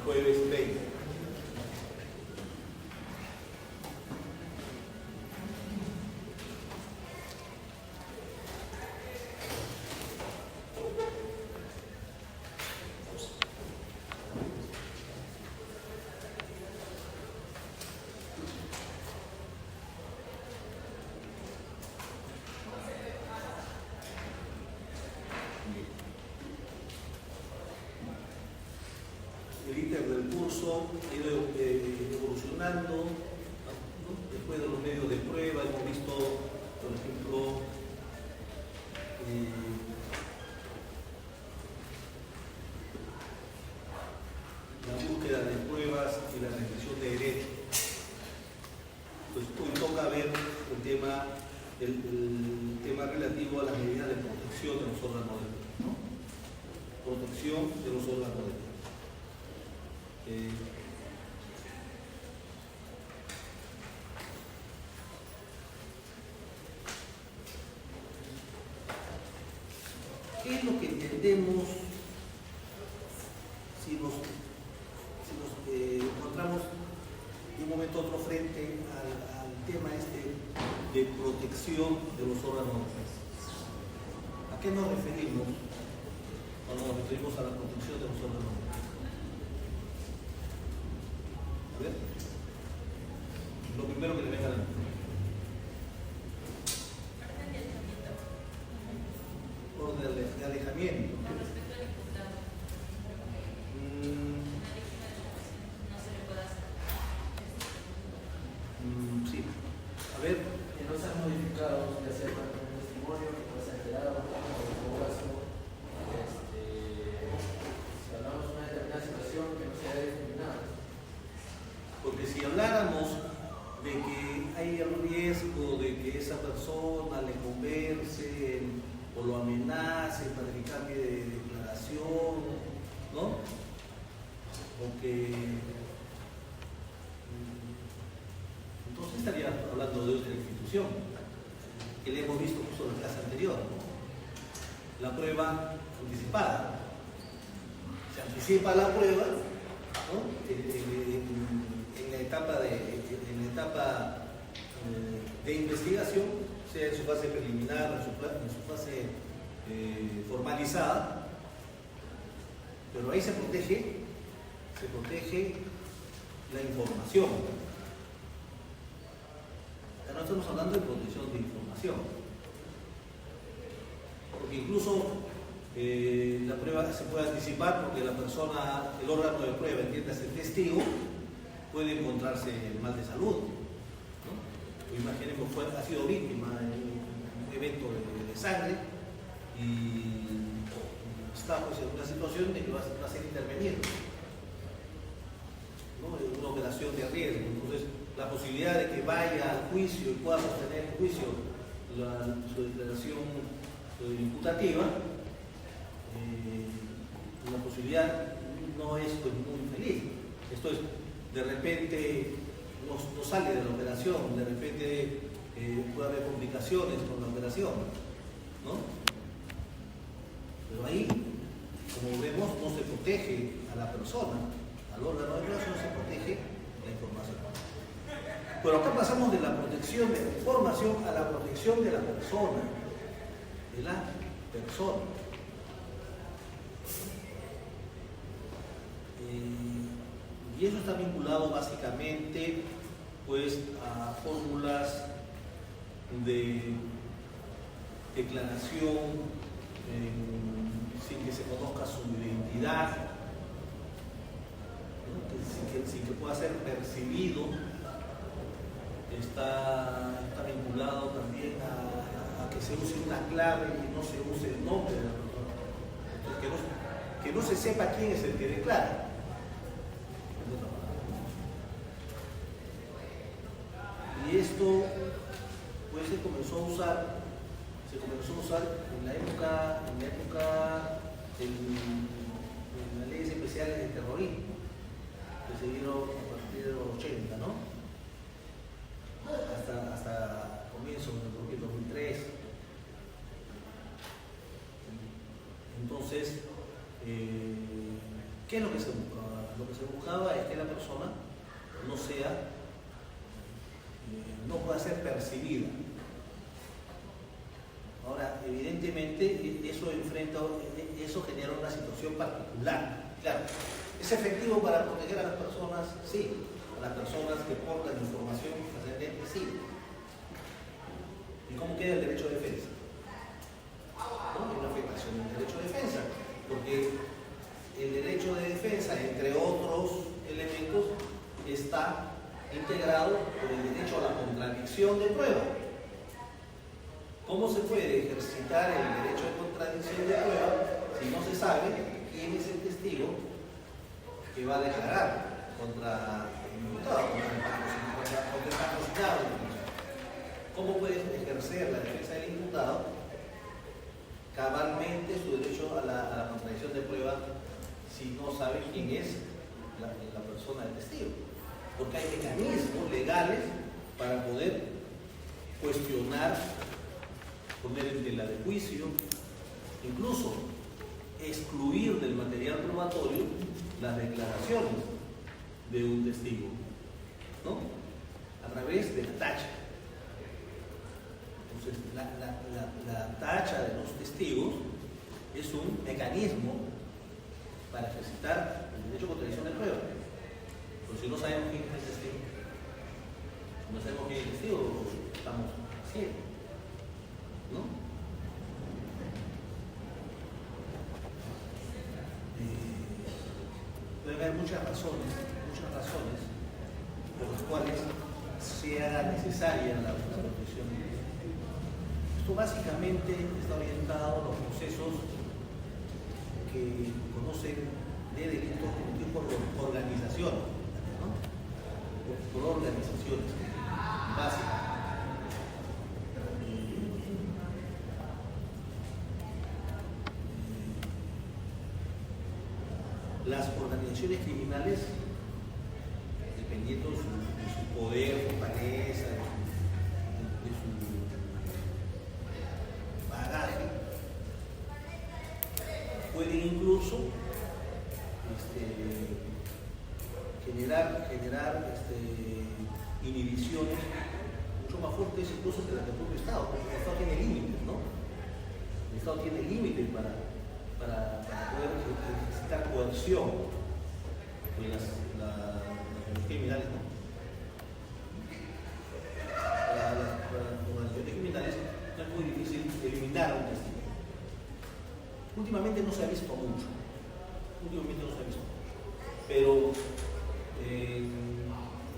jueves 20. El ítem del curso ha ido evolucionando, ¿no? Después de los medios de prueba hemos visto, por ejemplo, la búsqueda de pruebas y la restricción de derechos. Pues hoy toca ver el tema relativo a las medidas de protección de los órganos de prueba, ¿no? Protección de los órganos de prueba. ¿Qué es lo que entendemos si nos encontramos de un momento a otro frente al tema de protección de los órganos de defensa? ¿A qué nos referimos cuando nos referimos a la protección de los órganos de defensa? A ver, lo primero que le venga a la mente. Orden de alejamiento. Con respecto al imputado. No se le puede hacer. Sí. A ver. Que no sean modificados, ya sea para un testimonio, que no sea alterado, o en todo caso, si hablamos de una determinada situación, que no sea discriminada. Porque si habláramos de que hay el riesgo de que esa persona le converse o lo amenace para que cambie de declaración, ¿no? O que entonces estaría hablando de otra institución que le hemos visto justo en la clase anterior, ¿no? La prueba anticipada. Se anticipa la prueba, ¿no? En la etapa de investigación, sea en su fase preliminar, en su fase formalizada, pero ahí se protege la información. Ya no estamos hablando de protección de información, porque incluso la prueba se puede anticipar porque la persona, el órgano de prueba, entiéndase el testigo, puede encontrarse mal de salud, ¿no? Imaginemos ha sido víctima de un evento de sangre y está pues, en una situación de que va a ser intervenido, ¿no? En una operación de riesgo. Entonces, la posibilidad de que vaya al juicio y pueda sostener en juicio su declaración imputativa, la posibilidad no es pues, muy feliz. Esto es, de repente no sale de la operación, de repente puede haber complicaciones con la operación, ¿no? Pero ahí, como vemos, no se protege a la persona, al órgano de prueba, no se protege la información. Pero acá pasamos de la protección de la información a la protección de la persona, y eso está vinculado básicamente pues a fórmulas de declaración sin que se conozca su identidad, ¿no? sin que pueda ser percibido. Está vinculado también a que se use una clave y no se use el nombre de la persona. Entonces, que no se sepa quién es el que declara. Y esto pues se comenzó a usar en la época en las leyes especiales de terrorismo que se dieron a partir de los 80, ¿no? Hasta comienzo del 2003. Entonces, ¿qué es lo que se busca? Lo que se buscaba es que la persona no sea, no pueda ser percibida. Ahora, evidentemente, eso genera una situación particular. Claro, ¿es efectivo para proteger a las personas? Sí. A las personas que portan información trascendente, sí. ¿Y cómo queda el derecho de defensa? ¿No? Hay una afectación del derecho de defensa, porque el derecho de defensa, entre otros elementos, está integrado por el derecho a la contradicción de prueba. ¿Cómo se puede ejercitar el derecho de contradicción de prueba si no se sabe quién es el testigo que va a declarar contra el imputado, contra el patrocinado? ¿Cómo puede ejercer la defensa del imputado cabalmente su derecho a la contradicción de prueba si no sabe quién es la persona del testigo? Porque hay mecanismos legales para poder cuestionar, poner en tela de juicio, incluso excluir del material probatorio las declaraciones de un testigo, ¿no? A través de la tacha. Entonces, la tacha de los testigos es un mecanismo para ejercitar el derecho a contradicción de prueba. Pero si no sabemos quién es el testigo, si no sabemos quién es el testigo, estamos ciegos, ¿no? Puede haber muchas razones por las cuales sea necesaria la protección. Esto básicamente está orientado a los procesos que conocen de delitos cometidos por organizaciones, ¿no? Por organizaciones básicas. Las organizaciones criminales, dependiendo de su poder, fortaleza, de su bagaje, pueden incluso generar inhibiciones mucho más fuertes incluso que las del propio Estado, porque el Estado tiene límites, ¿no? El Estado tiene límites para poder ejercitar coerción en las criminales, ¿no? Para las organizaciones criminales no es muy difícil eliminar un testigo. Últimamente no se ha visto mucho, pero en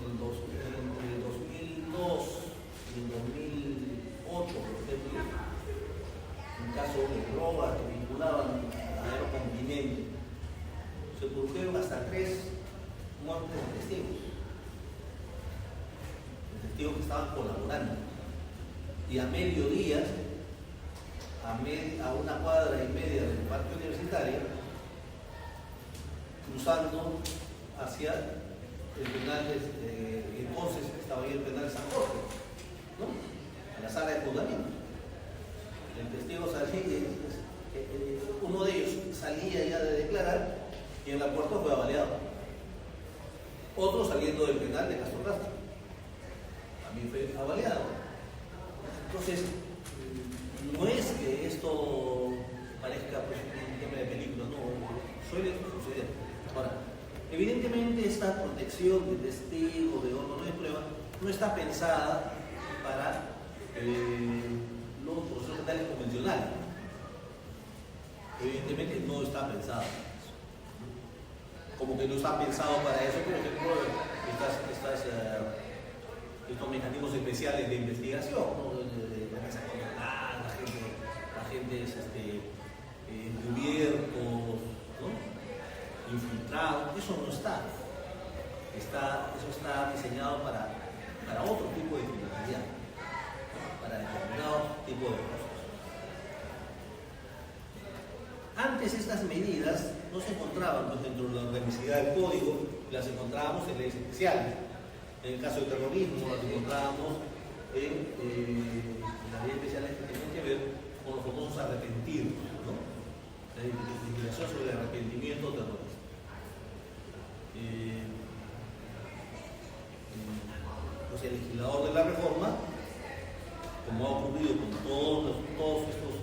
el 2002 y el 2008, por ejemplo, un caso de drogas que vinculaban a Aerocontinente, se produjeron hasta 3 muertes de testigos que estaban colaborando, y a mediodía, a una cuadra y media del parque universitario, cruzando hacia el penal entonces estaba ahí el penal de San Jorge, ¿no? A la sala de juzgamiento. El testigo salía, uno de ellos salía ya de declarar y en la puerta fue avaliado. Otro saliendo del penal de Castro Castro también fue avaliado. Entonces, no es que esto parezca pues, un tema de película, no, suele suceder. Ahora, evidentemente esta protección de testigo, de órgano de prueba, no está pensada para los procesos penales convencionales. Evidentemente no está pensada para eso. Como que no está pensado para eso, por ejemplo, estos mecanismos especiales de investigación, ¿no? La mesa controlada, agentes encubiertos, ¿no? Infiltrados, eso no está. Eso está diseñado para otro tipo de criminalidad, ¿no? Para determinado tipo de cosas. Antes estas medidas no se encontraban pues, dentro de la organicidad del código, las encontrábamos en leyes especiales. En el caso del terrorismo las encontrábamos en las leyes especiales que tienen que ver con los famosos arrepentidos, ¿no? La legislación sobre el arrepentimiento terrorista. Entonces el legislador de la reforma, como ha ocurrido con todos estos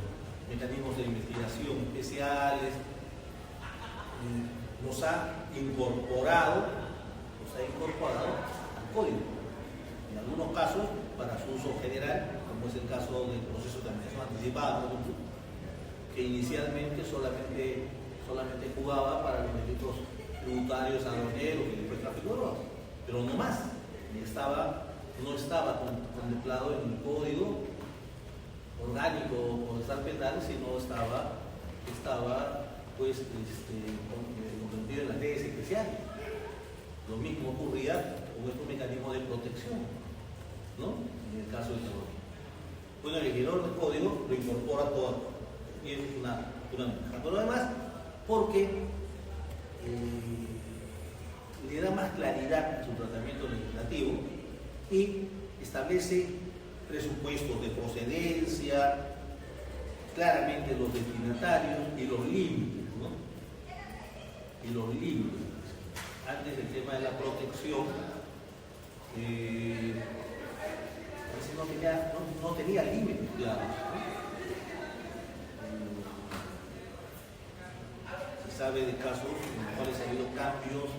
mecanismos de investigación especiales, los ha incorporado al código. En algunos casos para su uso general, como es el caso del proceso de administración anticipada, por ejemplo, que inicialmente solamente jugaba para los delitos tributarios aduaneros y después tráfico de drogas, pero no más. No estaba contemplado en el código orgánico procesal penal, sino estaba pues contemplado en las leyes especiales. Lo mismo ocurría con estos mecanismos de protección, ¿no? En el caso del terrorismo. Bueno, el legislador del código lo incorpora todo y es una ventaja. Pero además, porque le da más claridad a su tratamiento legislativo y establece presupuestos de procedencia, claramente los destinatarios y los límites, ¿no? Y los límites. Antes el tema de la protección no tenía límites claros, ¿no? Se sabe de casos en los cuales ha habido cambios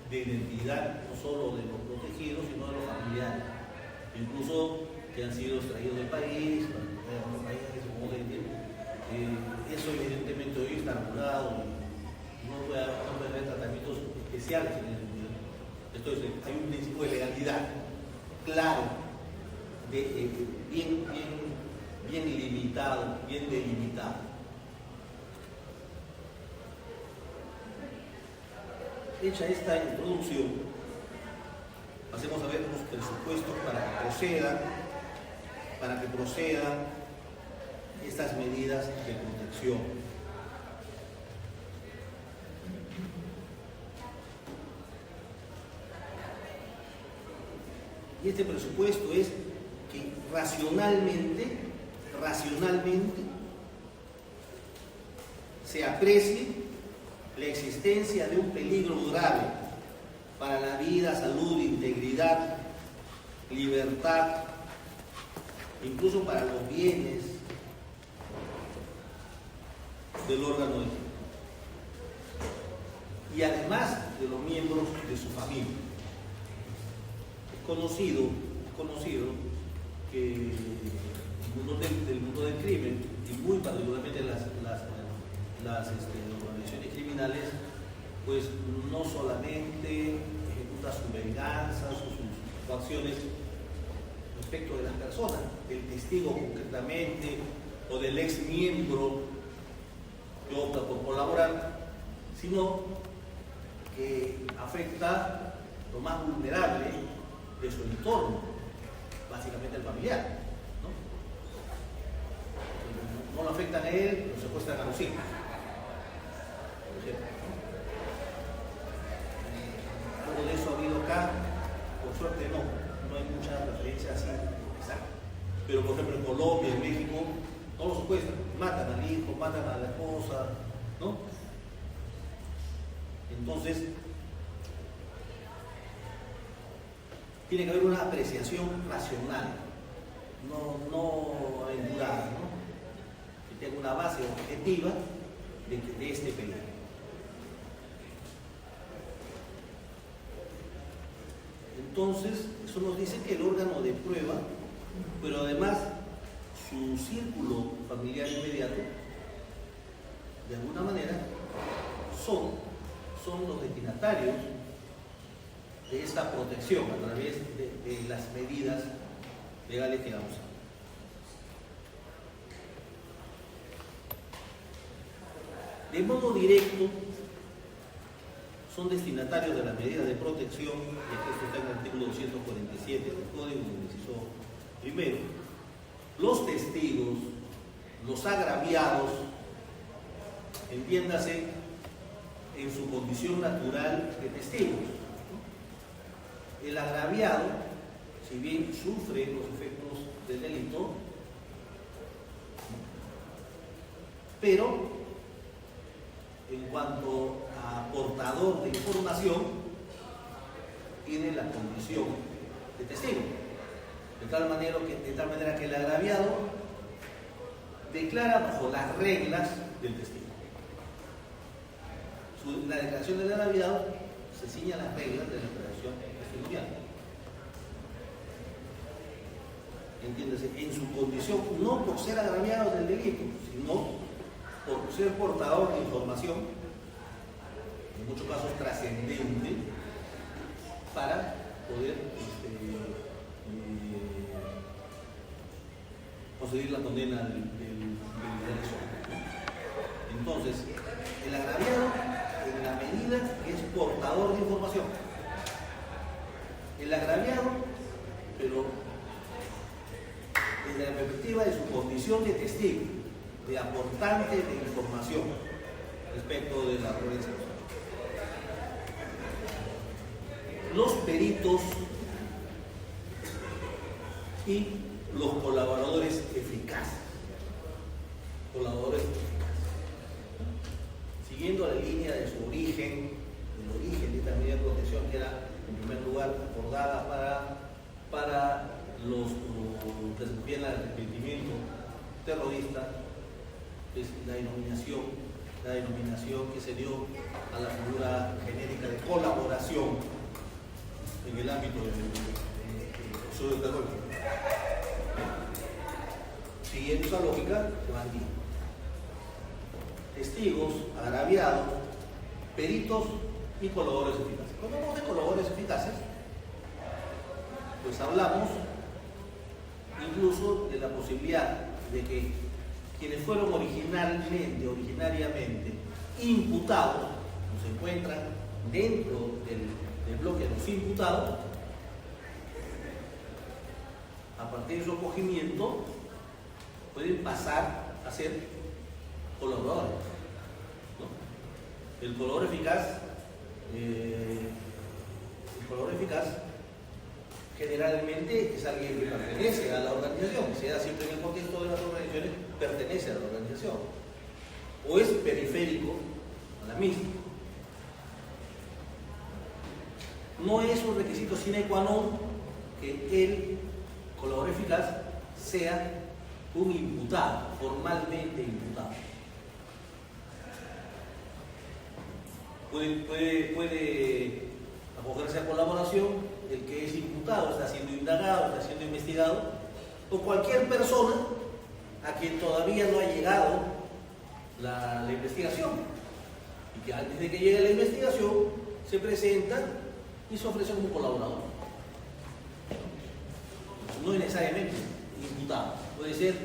de identidad, no solo de los protegidos, sino de los familiares, incluso que han sido extraídos del país, eso evidentemente hoy está regulado y no puede haber tratamientos especiales en ese sentido. Entonces hay un principio de legalidad claro, bien limitado, bien delimitado. Hecha esta introducción, pasemos a ver los presupuestos para que procedan estas medidas de protección. Y este presupuesto es que racionalmente se aprecie la existencia de un peligro grave para la vida, salud, integridad, libertad, incluso para los bienes del órgano de gobierno y además de los miembros de su familia. Es conocido que el mundo del crimen, y muy particularmente las organizaciones criminales, pues no solamente ejecuta sus venganzas o sus acciones respecto de las personas, del testigo concretamente o del ex miembro que opta por colaborar, sino que afecta lo más vulnerable de su entorno, básicamente el familiar, ¿no? No lo afectan a él, lo secuestran a los hijos, por ejemplo, ¿no? Algo de eso ha habido acá, por suerte no hay mucha referencia así exacta, pero por ejemplo en Colombia, en México, no lo secuestran, matan al hijo, matan a la esposa, ¿no? Entonces tiene que haber una apreciación racional, no aventurada, ¿no? Que tenga una base objetiva de este peligro. Entonces, eso nos dice que el órgano de prueba, pero además su círculo familiar inmediato, de alguna manera, son los destinatarios de esta protección a través de las medidas legales que vamos a ver. De modo directo, son destinatarios de las medidas de protección, y esto está en el artículo 247 del Código, en el inciso primero, los testigos, los agraviados, entiéndase, en su condición natural de testigos. El agraviado, si bien sufre los efectos del delito, pero en cuanto a portador de información, tiene la condición de testigo. de tal manera que el agraviado declara bajo las reglas del testigo. La declaración del agraviado se ciña a las reglas de la declaración testimonial. Entiéndase, en su condición, no por ser agraviado del delito, sino por ser portador de información, en muchos casos trascendente, para poder conseguir la condena del agresor. Entonces, el agraviado, en la medida que es portador de información, el agraviado, pero desde la perspectiva de su condición de testigo, de aportante de información respecto de la violencia. Los peritos y los colaboradores eficaces. Siguiendo la línea de su origen, el origen de esta medida de protección que era, en primer lugar, acordada para los que se refieren al arrepentimiento terrorista, es la denominación que se dio a la figura genérica de colaboración en el ámbito del terrorismo. Siguiendo esa lógica, se mantiene testigos, agraviados, peritos y colaboradores eficaces. Cuando hablamos de colaboradores eficaces, pues hablamos incluso de la posibilidad de que quienes fueron originariamente imputados, o se encuentran dentro del bloque de los imputados, a partir de su acogimiento pueden pasar a ser colaboradores, ¿no? El colaborador eficaz generalmente es alguien que pertenece a la organización, se da siempre en el contexto de las organizaciones, pertenece a la organización, o es periférico a la misma. No es un requisito sine qua non que el colaborador eficaz sea un imputado, formalmente imputado. Puede acogerse a colaboración el que es imputado, está siendo indagado, está siendo investigado, o cualquier persona a quien todavía no ha llegado la investigación y que antes de que llegue la investigación se presenta y se ofrece como colaborador. No es necesariamente imputado, puede ser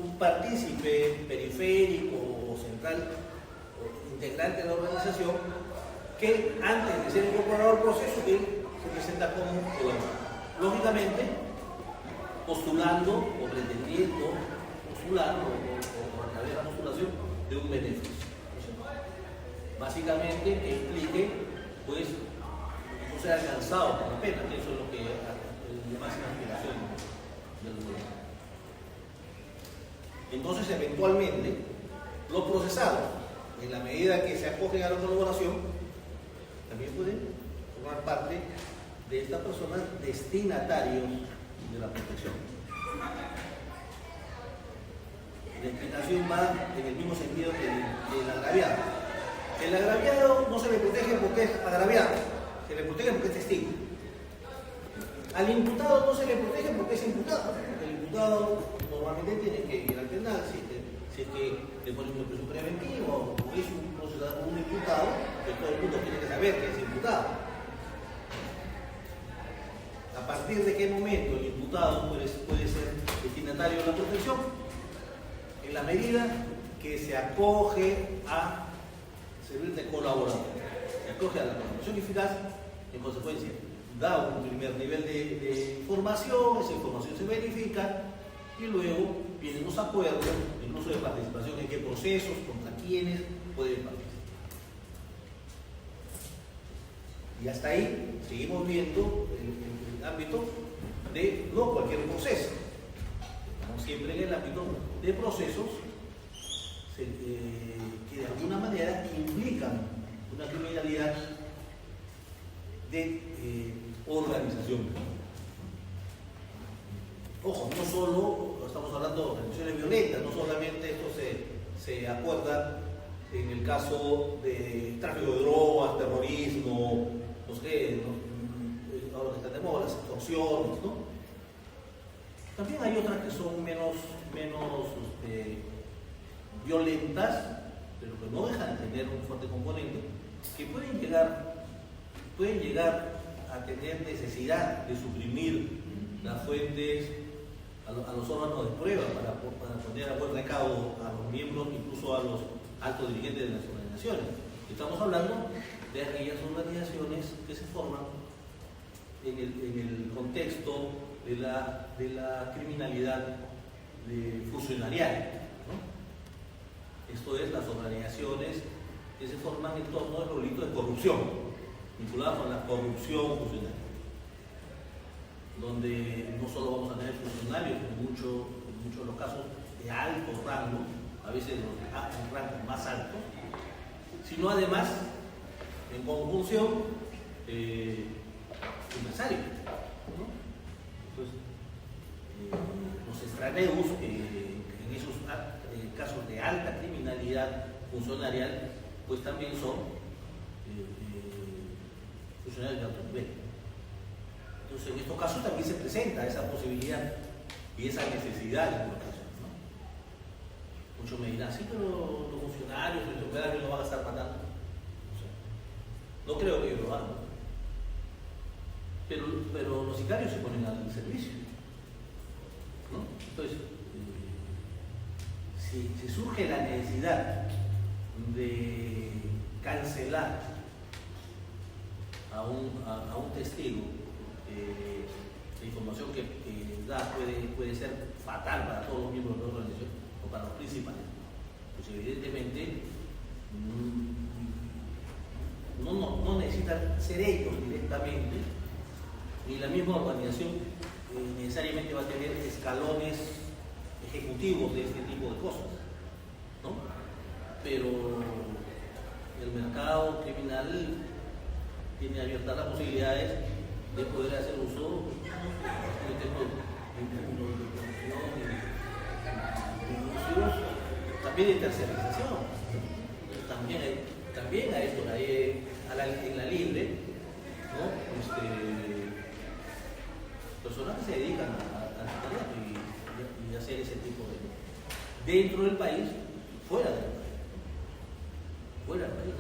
un partícipe periférico o central o integrante de la organización que antes de ser incorporado al proceso se presenta como colaborador. Lógicamente, postulando o pretendiendo postular o a través de la postulación de un beneficio. Básicamente que implique, pues, no ser alcanzado por la pena, que eso es lo que le más aspiración del gobierno. Entonces, eventualmente, los procesados, en la medida que se acogen a la colaboración, también pueden formar parte de estas personas destinatarios de la protección. La explicación va en el mismo sentido que el agraviado. El agraviado no se le protege porque es agraviado, se le protege porque es testigo. Al imputado no se le protege porque es imputado. El imputado normalmente tiene que ir al penal, si es que le ponen un preso preventivo o es un imputado, que todo el mundo tiene que saber que es imputado. ¿A partir de qué momento el imputado puede ser destinatario de la protección? En la medida que se acoge a servir de colaborador, se acoge a la colaboración eficaz, en consecuencia da un primer nivel de información, esa información se verifica y luego vienen los acuerdos, incluso de participación en qué procesos, contra quiénes pueden participar. Y hasta ahí seguimos viendo el ámbito de no cualquier proceso, estamos siempre en el ámbito de procesos que de alguna manera implican una criminalidad de organización. Ojo, no solo, estamos hablando de organizaciones violentas, no solamente esto se acuerda en el caso de tráfico de drogas, terrorismo, no sé, ahora que está de moda, las extorsiones, ¿no? También hay otras que son menos violentas, pero que no dejan de tener un fuerte componente, que pueden llegar a tener necesidad de suprimir las fuentes a los órganos de prueba para poner a buen recaudo a los miembros, incluso a los altos dirigentes de las organizaciones. Estamos hablando de aquellas organizaciones que se forman en el contexto de la criminalidad funcionarial, ¿no? Esto es, las organizaciones que se forman en torno a los delitos de corrupción, vinculados con la corrupción funcional, donde no solo vamos a tener funcionarios, en muchos de los casos de alto rango, a veces en rangos más altos, sino además, en conjunción, empresarios, ¿no? Entonces, los extraneus, en esos casos de alta criminalidad funcionarial, pues también son funcionarios de alto nivel. Entonces, en estos casos también se presenta esa posibilidad y esa necesidad de colocación, ¿no? Muchos me dirán, sí, pero los funcionarios, los operarios no van a estar matando. No creo que ellos lo hagan. Pero los sicarios se ponen al servicio, ¿no? Entonces, si surge la necesidad de cancelar a un testigo, la información que da puede ser fatal para todos los miembros de la organización o para los principales, pues evidentemente no necesitan ser ellos directamente, ni la misma organización necesariamente va a tener escalones ejecutivos de este tipo de cosas, ¿no? Pero el mercado criminal tiene abiertas las posibilidades de poder hacer uso de también de tercerización. También a esto, en la libre, ¿no? Personas que se dedican al sicariato y hacer ese tipo de dentro del país, fuera del país.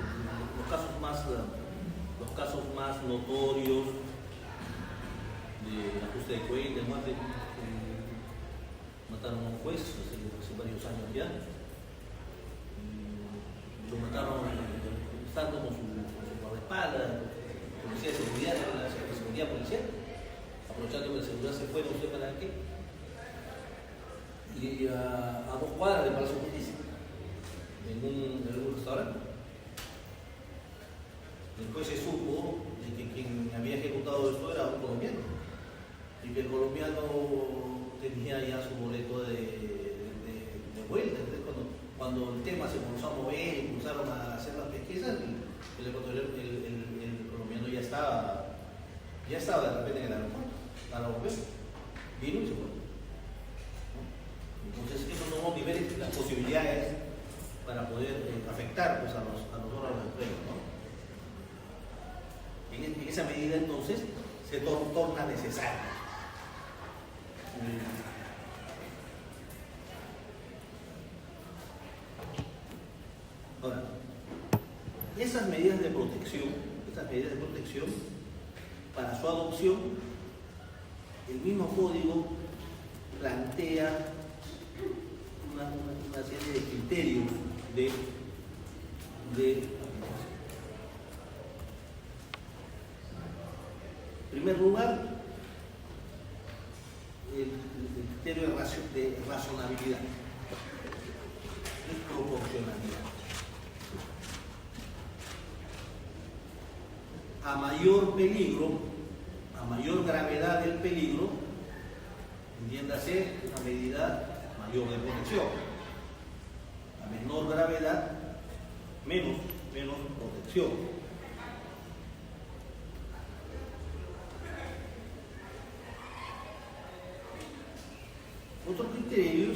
Los casos más notorios de ajuste de cuentas, mataron a un juez hace varios años ya, lo mataron estando con su guardaespaldas, policía de seguridad, la seguridad policial, aprovechando que la seguridad se fue, no sé para qué, y a 2 cuadras de Palacio de Justicia, en un restaurante. Después se supo de que quien había ejecutado esto era un colombiano, y que el colombiano tenía ya su boleto de vuelta. Entonces, cuando el tema se comenzó a mover y comenzaron a hacer las pesquisas, el colombiano ya estaba de repente en el aeropuerto, vino y se fue. Entonces, esos son los niveles, las posibilidades para poder afectar, pues, a los órganos de empleo, ¿no? En esa medida, entonces, se torna necesario. Ahora, esas medidas de protección, para su adopción, el mismo código plantea una serie de criterios de en primer lugar, el criterio de razonabilidad, de proporcionalidad. A mayor peligro, a mayor gravedad del peligro, entiéndase una medida mayor de protección. A menor gravedad, menos protección.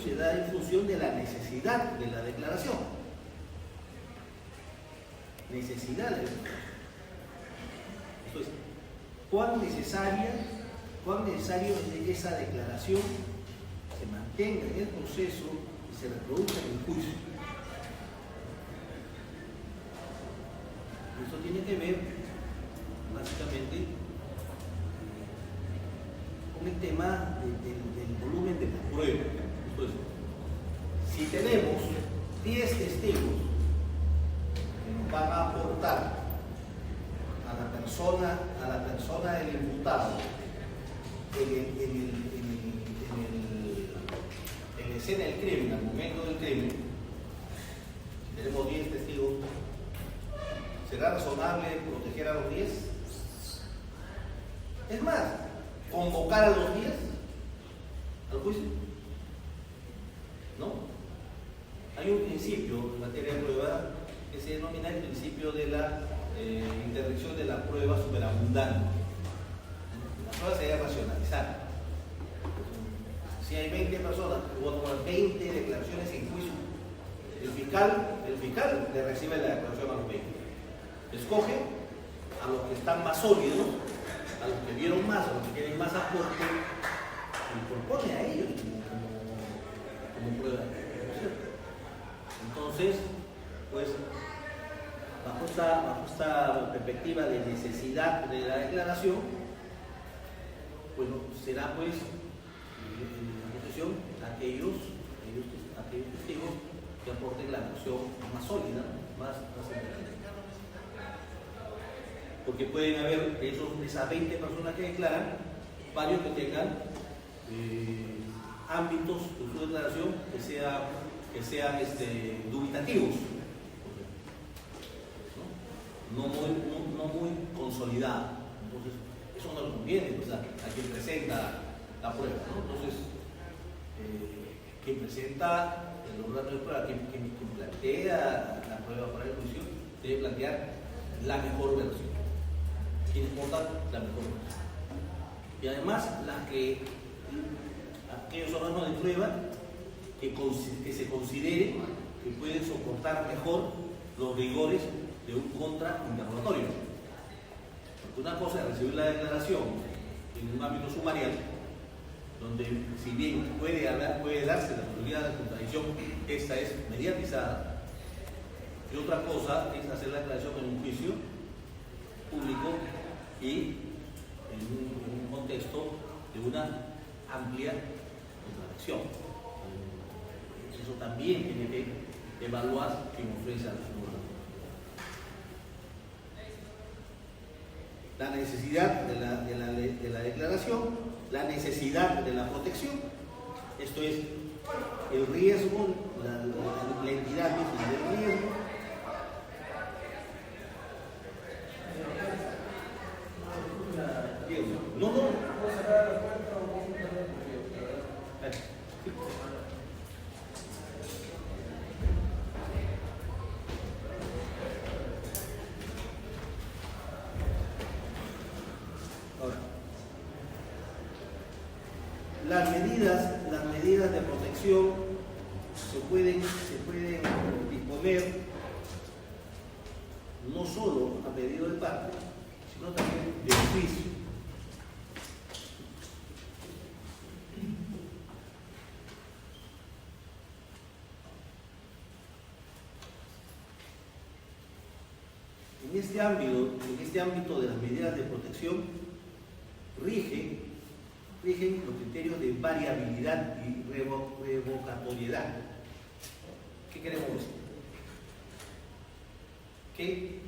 se da en función de la necesidad de la declaración. Necesidad de la declaración. Esto es, cuán necesario es que esa declaración se mantenga en el proceso y se reproduzca en el juicio. Esto tiene que ver, básicamente, con el tema del volumen de la prueba. Entonces, si tenemos 10 testigos que nos van a aportar a la persona del imputado en la escena del crimen, al momento del crimen, si tenemos 10 testigos, ¿será razonable proteger a los 10? Es más, convocar a los 10 al juicio. ¿No? Hay un principio en materia de prueba que se denomina el principio de la interdicción de la prueba superabundante. La prueba se debe racionalizar. Si hay 20 personas, voy a tomar 20 declaraciones en juicio. El fiscal le recibe la declaración a los 20. Escoge a los que están más sólidos, a los que vieron más, a los que tienen más aporte, y propone a ellos como prueba. Entonces, pues, bajo esta perspectiva de necesidad de la declaración, bueno, será pues en la posesión aquellos testigos que aporten la versión más sólida, más inteligente. Porque pueden haber de esas 20 personas que declaran, varios que tengan ámbitos de su declaración que sean dubitativos, no muy consolidados. Entonces, eso no le conviene, o sea, a quien presenta la prueba, ¿no? Entonces, quien presenta el órgano de prueba, quien plantea la prueba para el juicio, debe plantear la mejor versión. Quien importa la mejor versión. Y además, aquellos órganos de prueba que se considere que pueden soportar mejor los rigores de un contrainterrogatorio. Porque una cosa es recibir la declaración en un ámbito sumarial, donde si bien puede darse la posibilidad de contradicción, esta es mediatizada, y otra cosa es hacer la declaración en un juicio público y en un contexto de una amplia contradicción. Eso también tiene que evaluar quien ofrece a la figura. La necesidad de la declaración, la necesidad de la protección, esto es el riesgo, la entidad misma del riesgo. No. Ahora, las medidas de protección se pueden disponer no solo a pedido de parte, sino también de oficio. En este ámbito de las medidas de protección rigen los criterios de variabilidad y revocatoriedad. ¿Qué queremos decir? Que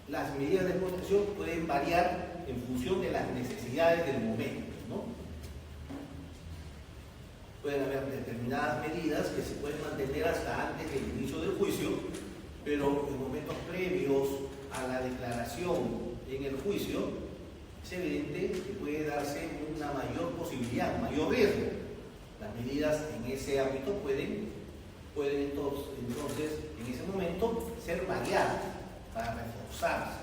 las medidas de protección pueden variar en función de las necesidades del momento, ¿no? Pueden haber determinadas medidas que se pueden mantener hasta antes del inicio del juicio, pero en momentos previos a la declaración en el juicio es evidente que puede darse una mayor posibilidad, un mayor riesgo. Las medidas en ese ámbito pueden entonces en ese momento ser variadas para reforzarse.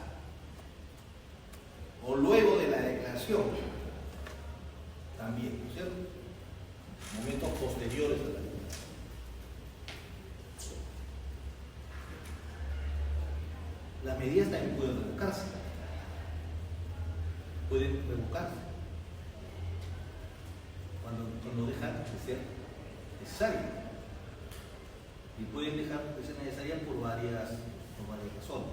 O luego de la declaración también, ¿no es cierto? momentos posteriores a la vida. Las medidas también pueden revocarse. Cuando dejan de ser necesarias. Y pueden dejar de ser necesarias por varias razones.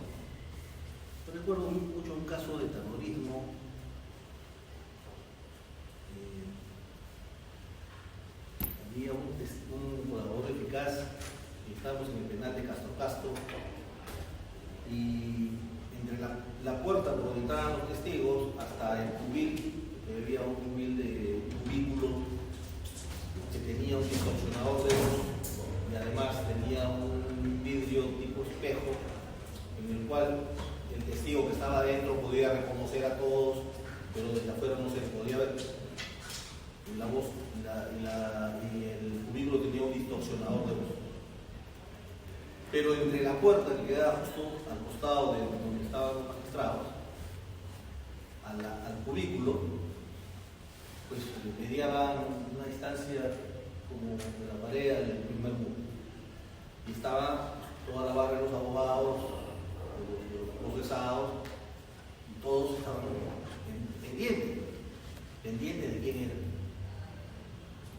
Yo recuerdo mucho un caso de terrorismo. Había un colaborador eficaz, estábamos en el penal de Castro y entre la puerta por donde entraban los testigos hasta el cubil, que había un humilde cubículo que tenía un distorsionador de luz y además tenía un vidrio tipo espejo en el cual el testigo que estaba adentro podía reconocer a todos, pero desde afuera no se podía ver. La voz y el cubículo tenía un distorsionador de voz. Pero entre la puerta que quedaba justo al costado de donde estaban los magistrados, al cubículo, pues mediaban una distancia como de la pared del primer muro. Y estaba toda la barra de los abogados, de los procesados, y todos estaban pendientes de quién era.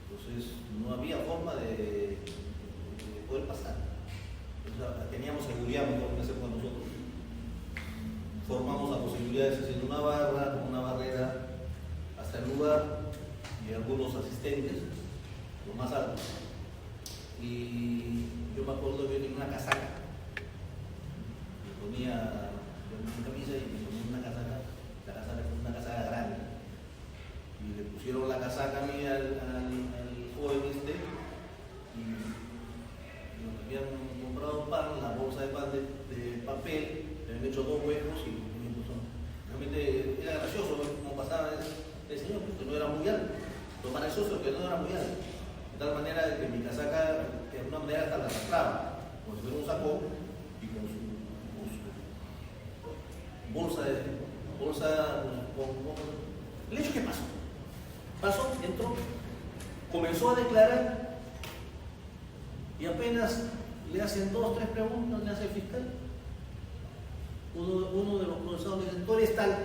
Entonces no había forma de poder pasar. O sea, teníamos seguridad mejor que hacer con nosotros. Formamos la posibilidad de hacer una barra, una barrera hasta el lugar y algunos asistentes, los más altos. Y yo me acuerdo que yo tenía una casaca. Me ponía mi camisa y me ponía una casaca. La casaca fue una casaca grande. Y le pusieron la casaca a mí al joven y nos habían comprado pan, la bolsa de pan de papel, le habían hecho 2 huecos y me puso. Realmente era gracioso como pasaba el señor, porque no era muy alto. Lo más gracioso es que no era muy alto. De tal manera que mi casaca de alguna manera hasta la arrastraba, como si fuera un saco y con su bolsa con. El hecho que pasó, entró, comenzó a declarar y apenas le hacen 2 o 3 preguntas, le hace el fiscal. Uno de los procesados le dice: tú eres tal,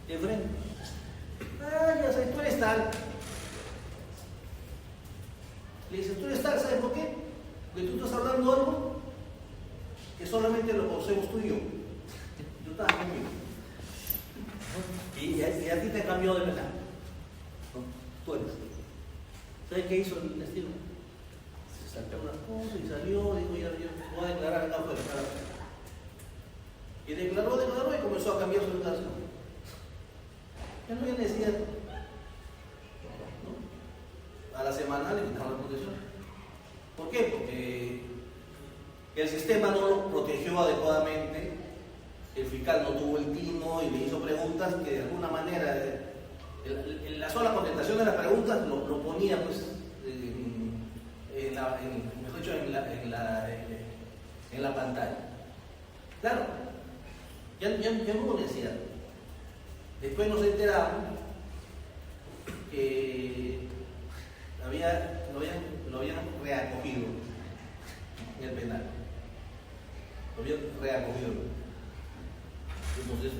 de frente. Ya sé, tú eres tal. Le dice: tú eres tal, ¿sabes por qué? Porque tú estás hablando algo que solamente lo conocemos tú y yo. Tú estabas conmigo. Y a ti te cambió de verdad. ¿No? Tú eres. ¿Sabes qué hizo el testigo? Se sacó unas cosas y salió, dijo: yo voy a declarar acá afuera. Y declaró y comenzó a cambiar su declaración. Ya no había necesidad. ¿No? A la semana le quitaron la protección. ¿Por qué? Porque el sistema no lo protegió adecuadamente, el fiscal no tuvo el tino y le hizo preguntas que de alguna manera, en la sola contestación de las preguntas lo ponía pues en la pantalla. Claro, ya no hubo necesidad. Después nos enteramos que lo habían reacogido en el penal. Lo habían reacogido. Entonces,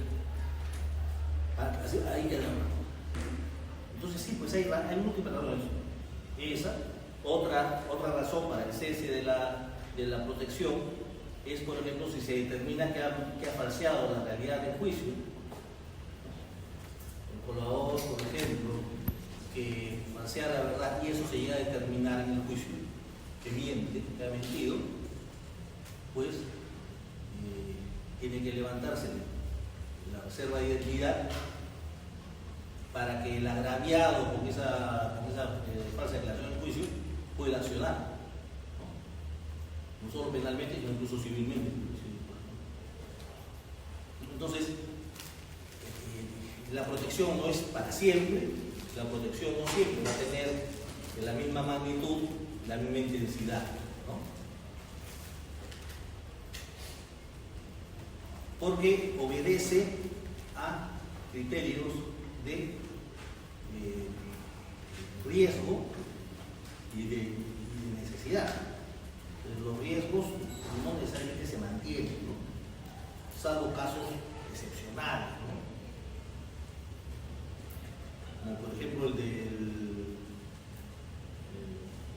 ahí quedamos. Entonces sí, pues hay múltiples razones. Esa, otra razón para el cese de la protección es, por ejemplo, si se determina que ha falseado la realidad del juicio. El colaborador, por ejemplo, que falsea la verdad y eso se llega a determinar en el juicio, que miente, que ha mentido, pues tiene que levantarse la reserva de identidad para que el agraviado con esa falsa declaración en juicio pueda accionar, no solo penalmente, sino incluso civilmente. Entonces, la protección no es para siempre, la protección no siempre va a tener la misma magnitud, la misma intensidad, ¿no? Porque obedece a criterios de riesgo de necesidad. Los riesgos no necesariamente se mantienen, ¿no? Salvo casos excepcionales, ¿no? Como por ejemplo el de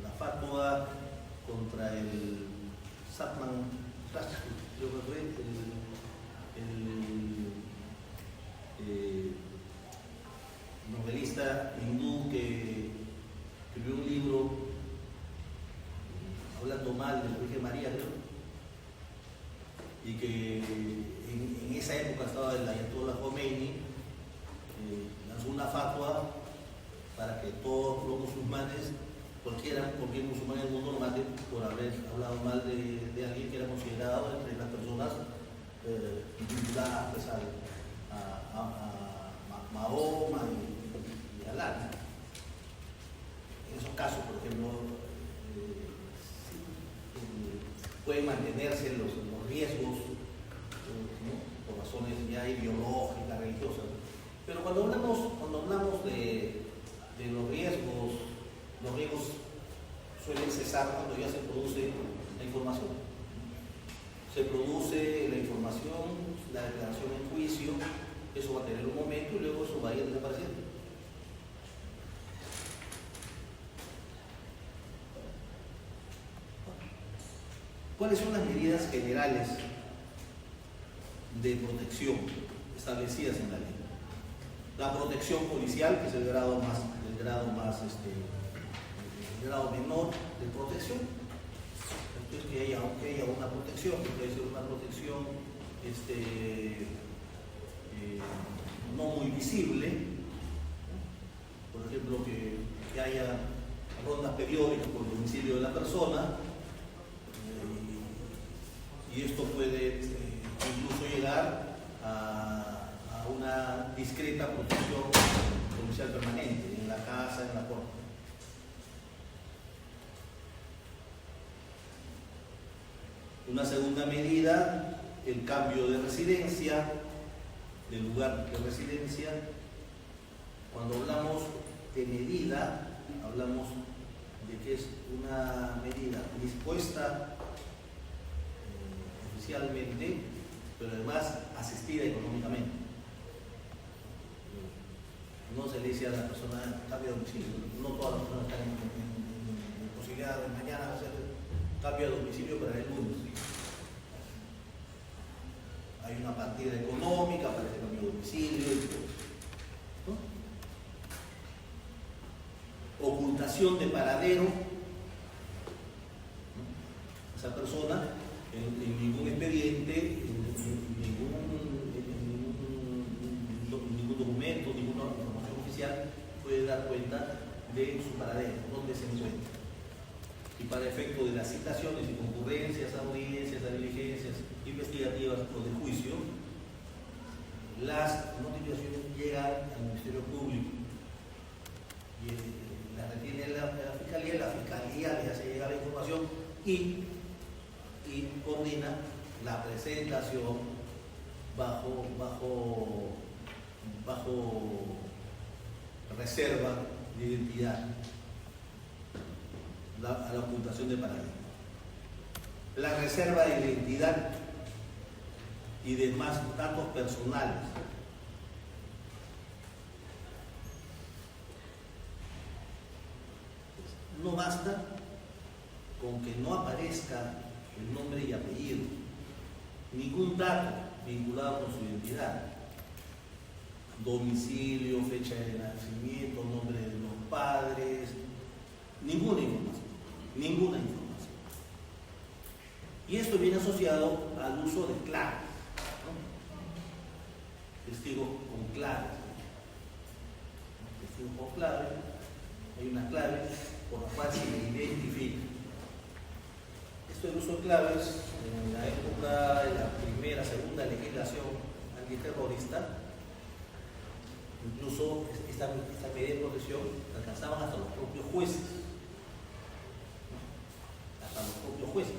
la fatwa contra el Salman Rushdie, creo que fue el novelista hindú que escribió un libro hablando mal de la Virgen María, creo, y que en esa época estaba el Ayatollah Khomeini, lanzó una fatwa para que todos los musulmanes, cualquier musulmán en el mundo, lo maten por haber hablado mal de alguien que era considerado entre las personas vinculadas pues, a Mahoma y a Alá. En esos casos, por ejemplo, pueden mantenerse los riesgos, ¿no? Por razones ya ideológicas, religiosas. Pero cuando hablamos de los riesgos suelen cesar cuando ya se produce la información. Se produce la información, la declaración en juicio, eso va a tener un momento y luego eso va a ir desapareciendo. ¿Cuáles son las medidas generales de protección establecidas en la ley? La protección policial, que es el grado menor de protección. Entonces que haya una protección, que puede ser una protección no muy visible, por ejemplo que haya rondas periódicas por el domicilio de la persona, y esto puede incluso llegar a una discreta protección policial permanente en la casa, en la puerta. Una segunda medida, el cambio de residencia, del lugar de residencia. Cuando hablamos de medida, hablamos de que es una medida dispuesta oficialmente, pero además asistida económicamente. No se le dice a la persona cambio de domicilio, no todas las personas están en posibilidad de mañana hacer cambio de domicilio para el lunes. Hay una partida económica para el cambio de domicilio, ¿no? Ocultación de paradero. Esa persona en ningún expediente, en ningún documento, ninguna información oficial puede dar cuenta de su paradero, dónde se encuentra. Y para efecto de las citaciones y concurrencias, audiencias, diligencias investigativas o de juicio, las notificaciones llegan al Ministerio Público y las retiene la Fiscalía les hace llegar la información y coordina la presentación bajo reserva de identidad a la ocultación de paradero. La reserva de identidad y demás datos personales. No basta con que no aparezca el nombre y apellido, ningún dato vinculado con su identidad, domicilio, fecha de nacimiento, nombre de los padres, ninguna información. Y esto viene asociado al uso de claves, ¿no? Testigo con claves. Testigo con clave, hay una clave por la cual se identifica. Esto del uso de claves, en la época de la primera, segunda legislación antiterrorista, incluso esta medida de protección alcanzaban hasta los propios jueces. Hasta los propios jueces,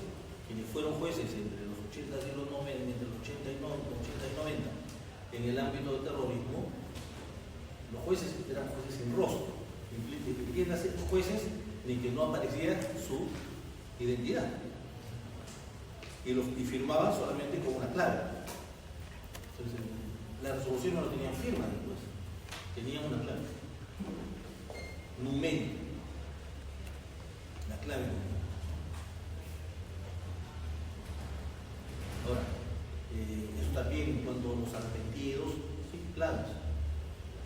quienes fueron jueces entre los 80 y los 90, entre los 80 y 90 en el ámbito del terrorismo, los jueces eran jueces sin rostro. Entiendas, jueces ni que no aparecía su identidad. Y firmaban solamente con una clave. Entonces, la resolución no tenían firma después, tenían una clave. Numérica. La clave numérica. Ahora, eso también en cuanto a los arrepentidos, sí, claves.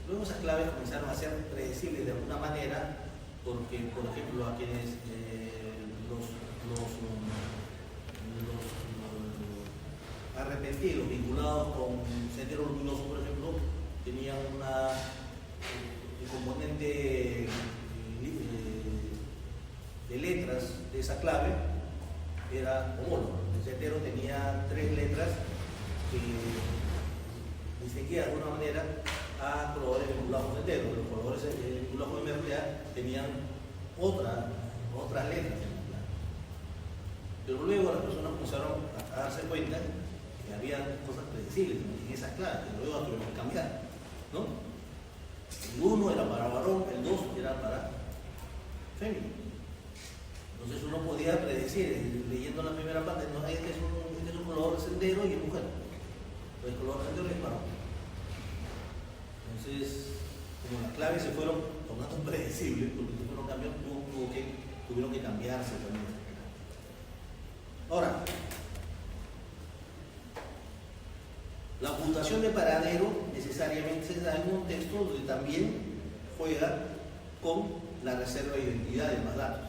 Luego esas claves comenzaron a ser predecibles de alguna manera, porque, por ejemplo, a quienes los arrepentidos vinculados con Sendero Luminoso, por ejemplo, tenían el componente de letras de esa clave era homólogo. El Sendero tenía 3 letras que distinguía de alguna manera a colores vinculados con Sendero. Los colores vinculados con MRTA tenían otras letras. Pero luego las personas comenzaron a darse cuenta que había cosas predecibles en esas claves, que luego tuvieron que cambiar, ¿no? El 1 era para varón, el 2 era para fémina. Entonces uno podía predecir, leyendo la primera parte, no, este es un color Sendero y es mujer. Pues el color Sendero es varón. Entonces, como las claves se fueron tornando predecibles, porque se fueron cambiando, tuvieron que cambiarse también. Ahora, la ocultación de paradero necesariamente se da en un texto donde también juega con la reserva de identidad de más datos.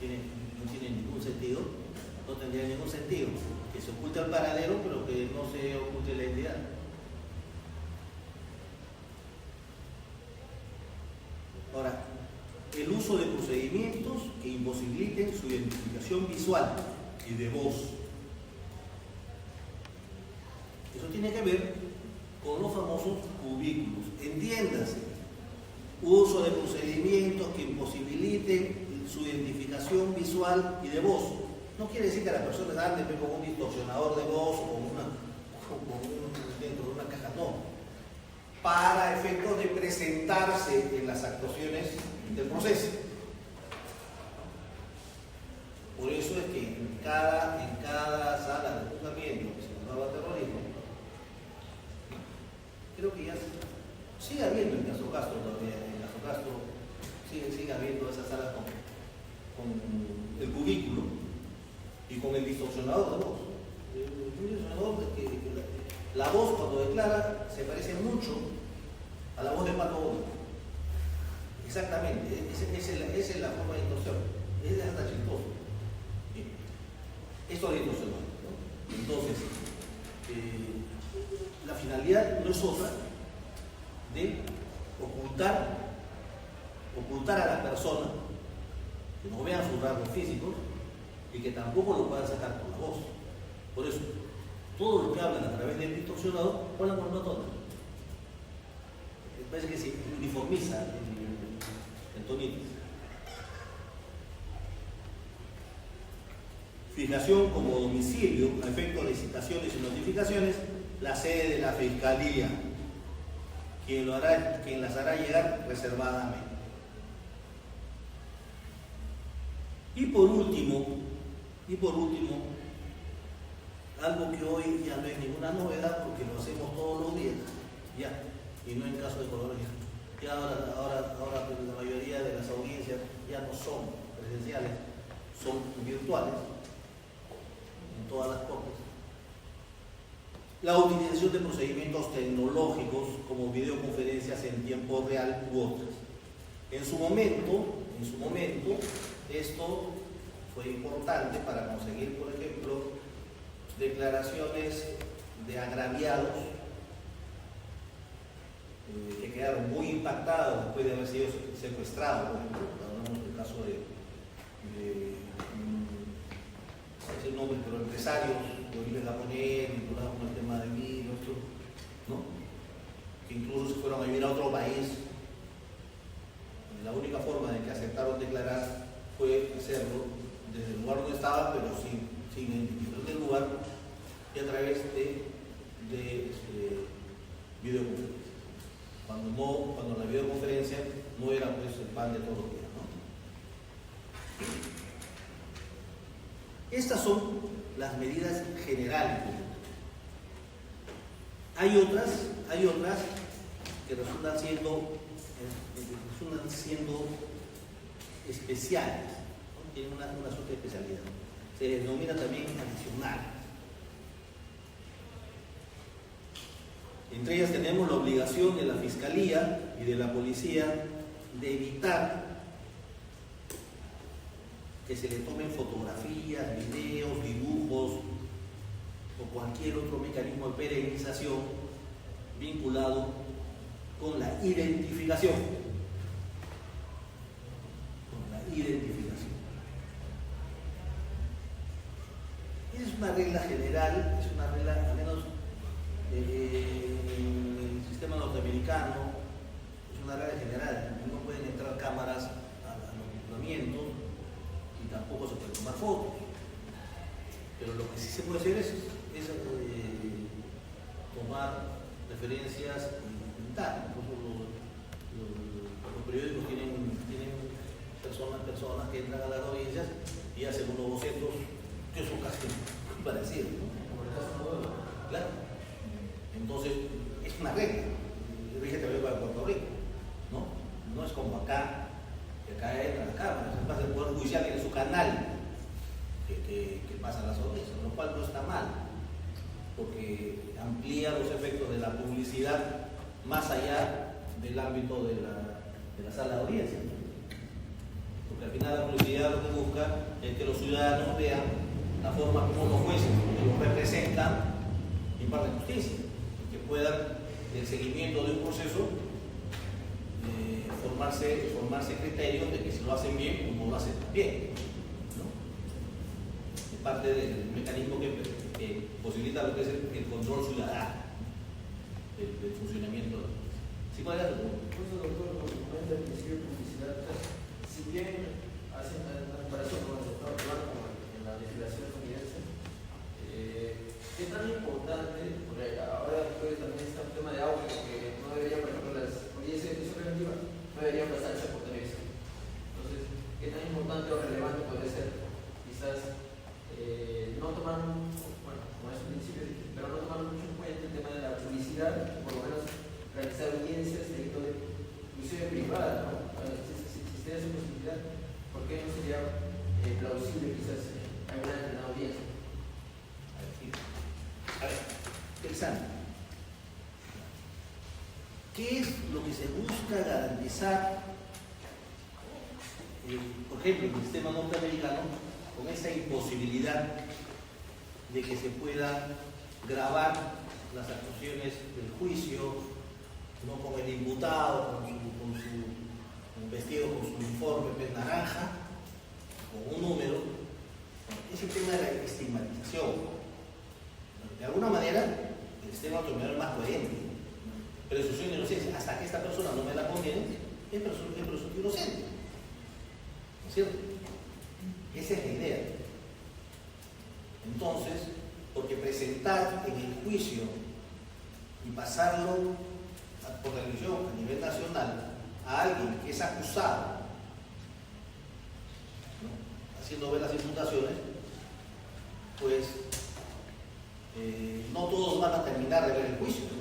No tiene ningún sentido, no tendría ningún sentido que se oculte el paradero, pero que no se oculte la identidad. Ahora, el uso de procedimientos que imposibiliten su identificación visual y de voz. Eso tiene que ver con los famosos cubículos. Entiéndase, uso de procedimientos que imposibiliten su identificación visual y de voz. No quiere decir que la persona ande con un distorsionador de voz o dentro de una caja, no. Para efectos de presentarse en las actuaciones del proceso. Por eso es que en cada sala de juzgamiento que se llamaba terrorismo, creo que ya sigue habiendo en caso Castro todavía, en caso Castro sigue habiendo esas salas con el cubículo y con el distorsionador de voz. El distorsionador que la voz cuando declara se parece mucho a la voz de Pato Gómez. Exactamente, esa es la forma de distorsión. Es hasta chistoso. Esto es distorsionado, ¿no? Entonces, la finalidad no es otra de ocultar a la persona, que no vean sus rasgos físicos y que tampoco lo puedan sacar con la voz. Por eso, todo lo que hablan a través del distorsionador, hablan con una tona. Parece que se uniformiza el tonito. Fijación como domicilio a efectos de citaciones y notificaciones, la sede de la Fiscalía, quien las hará llegar reservadamente. Y por último, algo que hoy ya no es ninguna novedad porque lo hacemos todos los días, ya, y no en caso de colores. Ya ahora pues, la mayoría de las audiencias ya no son presenciales, son virtuales en todas las cortes. La utilización de procedimientos tecnológicos como videoconferencias en tiempo real u otras. En su momento, esto fue importante para conseguir, por ejemplo, declaraciones de agraviados que quedaron muy impactados después de haber sido secuestrados. Por ejemplo, hablamos del caso de ese nombre, pero empresarios de origen japonés vinculados con el tema de vino, ¿no? Que incluso se fueron a vivir a otro país. La única forma de que aceptaron declarar fue hacerlo desde el lugar donde estaban, pero sin identificación del lugar y a través de videoconferencia. Cuando la videoconferencia no era pues el pan de todos los días, ¿no? Estas son las medidas generales. Hay otras que resultan siendo especiales, ¿no? Tienen una suerte de especialidad. Se denomina también adicional. Entre ellas tenemos la obligación de la Fiscalía y de la Policía de evitar que se le tomen fotografías, videos, dibujos o cualquier otro mecanismo de perennización vinculado con la identificación. Es una regla general, es una regla, al menos en el sistema norteamericano, es una regla general. No pueden entrar cámaras a los equipamientos y tampoco se puede tomar fotos. Pero lo que sí se puede hacer es tomar referencias y pintar. Los periódicos tienen personas que entran a las audiencias y hacen unos bocetos que son casi parecidos, ¿no? Claro. Entonces, es una regla. Yo dije también para Puerto Rico, ¿no? No es como acá, que acá entra la cámara. Además, el Poder Judicial tiene su canal que pasa las audiencias, lo cual no está mal, porque amplía los efectos de la publicidad más allá del ámbito de la sala de audiencia. Porque al final la publicidad lo que busca es que los ciudadanos vean la forma como los jueces que los representan imparten justicia, y que puedan, en el seguimiento de un proceso, formarse criterios de que si lo hacen bien o no lo hacen bien, ¿no? Es parte del mecanismo que posibilita lo que es el control ciudadano del funcionamiento. ¿Sí, cuál es el punto? Por eso, doctor, lo que comenta el principio de publicidad, si bien hacen una comparación con el sector privado, como en la legislación estadounidense, ¿qué tan importante? Porque ahora pues, también está un tema de audio que no debería, por ejemplo, las audiencias de justicia preventiva no deberían pasarse por televisión. Entonces, ¿qué tan importante o relevante puede ser? Quizás no tomar, bueno, como es un principio, pero no tomar mucho en cuenta el tema de la publicidad, por lo menos realizar audiencias de índole inclusive privada, ¿no? Si existiera esa posibilidad, ¿por qué no sería plausible quizás alguna audiencia? A ver, pensando, ¿qué es lo que se busca garantizar, por ejemplo, en el sistema norteamericano, con esa imposibilidad de que se pueda grabar las actuaciones del juicio, no con el imputado, vestido con su uniforme pues, naranja, con un número? Es el tema de la estigmatización. De alguna manera, el sistema norteamericano es más coherente. Presunción de inocencia, hasta que esta persona no me la condene, es presunción inocente. ¿No es cierto? Esa es la idea. Entonces, porque presentar en el juicio y pasarlo por televisión a nivel nacional a alguien que es acusado, ¿no? Haciendo ver las imputaciones, pues no todos van a terminar de ver el juicio, ¿no?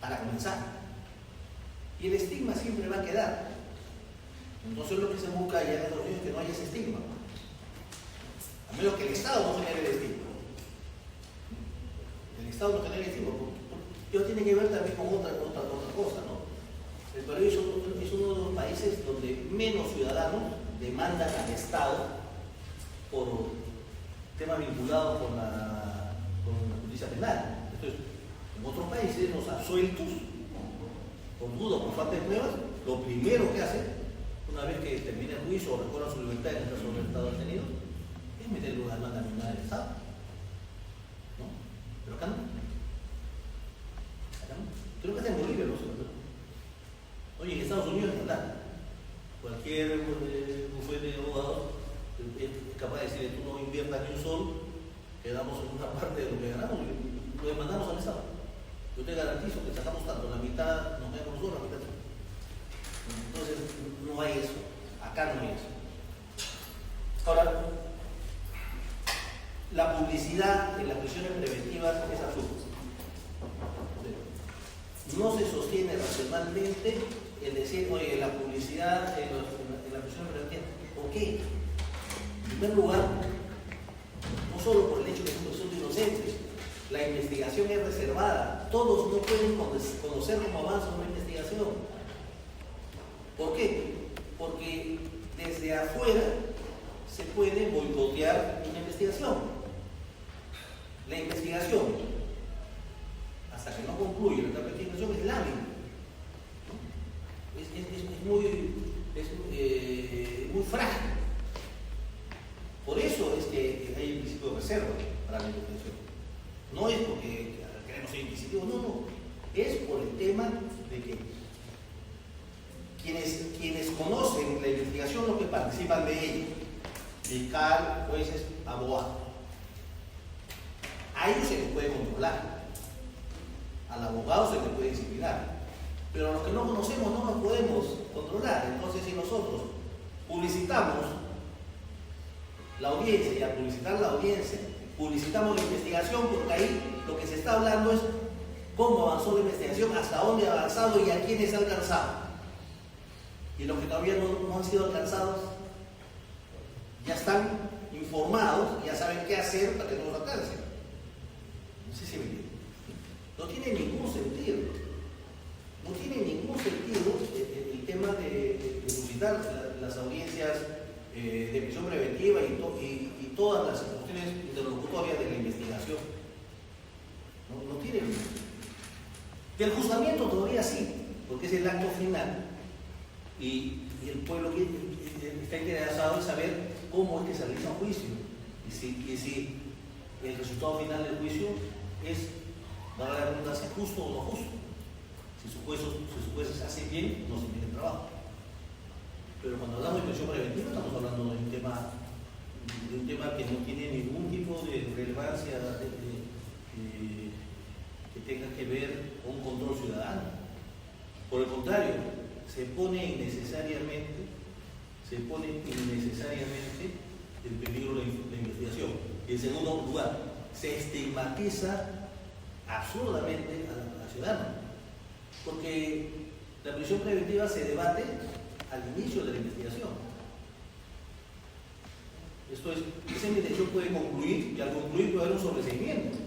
Para comenzar. Y el estigma siempre va a quedar. Entonces lo que se busca ya en los juicios es que no haya ese estigma. A menos que el Estado no genere el estigma. El Estado no genera el estigma. Pero tiene que ver también con otra cosa, ¿no? El Perú es uno de los países donde menos ciudadanos demandan al Estado por temas vinculados con la justicia penal. Entonces, en otros países, los absueltos, por duda, por falta de pruebas, lo primero que hacen, una vez que termina el juicio o recobran su libertad en el caso del Estado detenido, es meterle una demanda penal del Estado. ¿No? Pero acá no. Acá no. Creo que hasta en Bolivia lo sé. Oye, en Estados Unidos es verdad. Cualquier bufete de abogados es capaz de decir, tú no inviertas ni un sol, quedamos en una parte de lo que ganamos y lo demandamos al Estado. Yo te garantizo que sacamos tanto, la mitad nos quedamos nosotros, la mitad tú. Entonces, no hay eso. Acá no hay eso. Ahora, la publicidad en las prisiones preventivas es absurda. No se sostiene racionalmente el decir, oye, la publicidad en la prisión preventiva. ¿Por qué? En primer lugar, no solo por el hecho de que es un presunto inocente, la investigación es reservada. Todos no pueden conocer cómo avanza una investigación. ¿Por qué? Porque desde afuera se puede boicotear una investigación. La investigación, hasta que no concluye la investigación, es lábil. Es muy frágil. Por eso es que hay el principio de reserva para la investigación. No es porque queremos ser inquisitivos, no. Es por el tema de que quienes conocen la investigación, los que participan de ella, fiscal, jueces, abogados, a ellos se les puede controlar, al abogado se les puede disciplinar, pero a los que no conocemos no nos podemos controlar. Entonces, si nosotros publicitamos la audiencia, y al publicitar la audiencia publicitamos la investigación, porque ahí lo que se está hablando es cómo avanzó la investigación, hasta dónde ha avanzado y a quiénes ha alcanzado. Y los que todavía no han sido alcanzados ya están informados, ya saben qué hacer para que no los alcancen. No sé si me entienden. No tiene ningún sentido. No tiene ningún sentido el tema de publicitar las audiencias de prisión preventiva y todas las cuestiones interlocutorias de la investigación. No tiene ningún sentido. Del juzgamiento todavía sí, porque es el acto final. Y el pueblo está interesado en saber cómo es que se realiza un juicio y si el resultado final del juicio es, para la redundancia, justo o no justo. Si sus jueces hacen bien, no hacen bien el trabajo. Pero cuando hablamos de prisión preventiva, estamos hablando de un tema que no tiene ningún tipo de relevancia que tenga que ver con un control ciudadano. Por el contrario, se pone innecesariamente en peligro la investigación. Y en segundo lugar, se estigmatiza absurdamente a la ciudadana, porque la prisión preventiva se debate al inicio de la investigación. Esto es, esa investigación puede concluir y al concluir puede haber un sobreseimiento.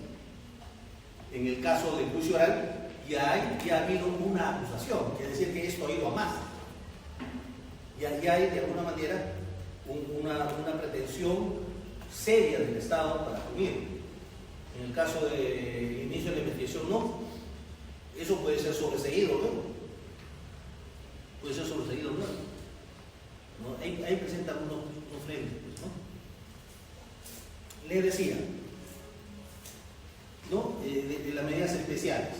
En el caso del juicio oral, ya ha habido una acusación, es decir, que esto ha ido a más. Ya hay de alguna manera una pretensión seria del Estado para punir. En el caso del inicio de la investigación, no. Eso puede ser sobreseído luego. Puede ser sobreseído luego. ¿No? Ahí presenta unos frentes, pues, ¿no? Les decía, ¿no? De las medidas especiales.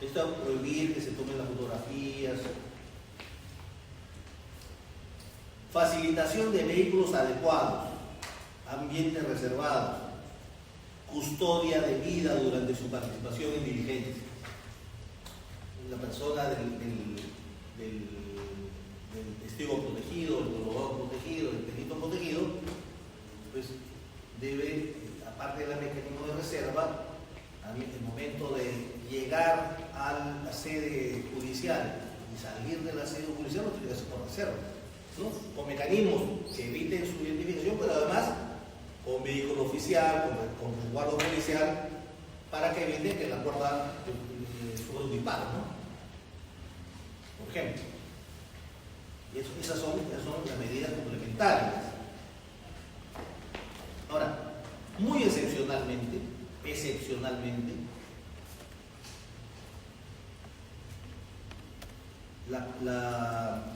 Esto es prohibir que se tomen las fotografías. Facilitación de vehículos adecuados, ambientes reservados, custodia de vida durante su participación en diligencias. La persona del testigo protegido, el colaborador protegido, el perito protegido, pues debe, aparte del mecanismo de reserva, en el momento de llegar a la sede judicial y salir de la sede judicial, no tiene que hacer por reserva, ¿no? Con mecanismos que eviten su identificación, pero además con vehículo oficial, con resguardo policial, para que eviten que la puerta sufra un disparo, ¿no? Por ejemplo. Y esas son las medidas complementarias. Ahora, muy excepcionalmente,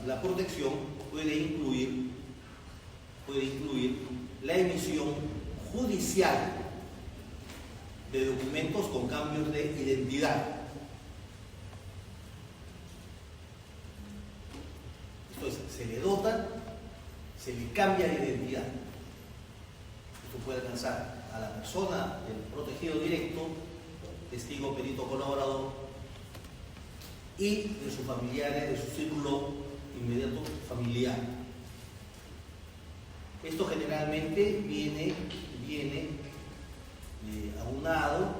la protección puede incluir la emisión judicial de documentos con cambios de identidad. Esto es, se le dota, se le cambia de identidad. Esto puede alcanzar a la persona, el protegido directo, testigo, perito, colaborador, y de sus familiares, de su círculo inmediato familiar. Esto generalmente viene aunado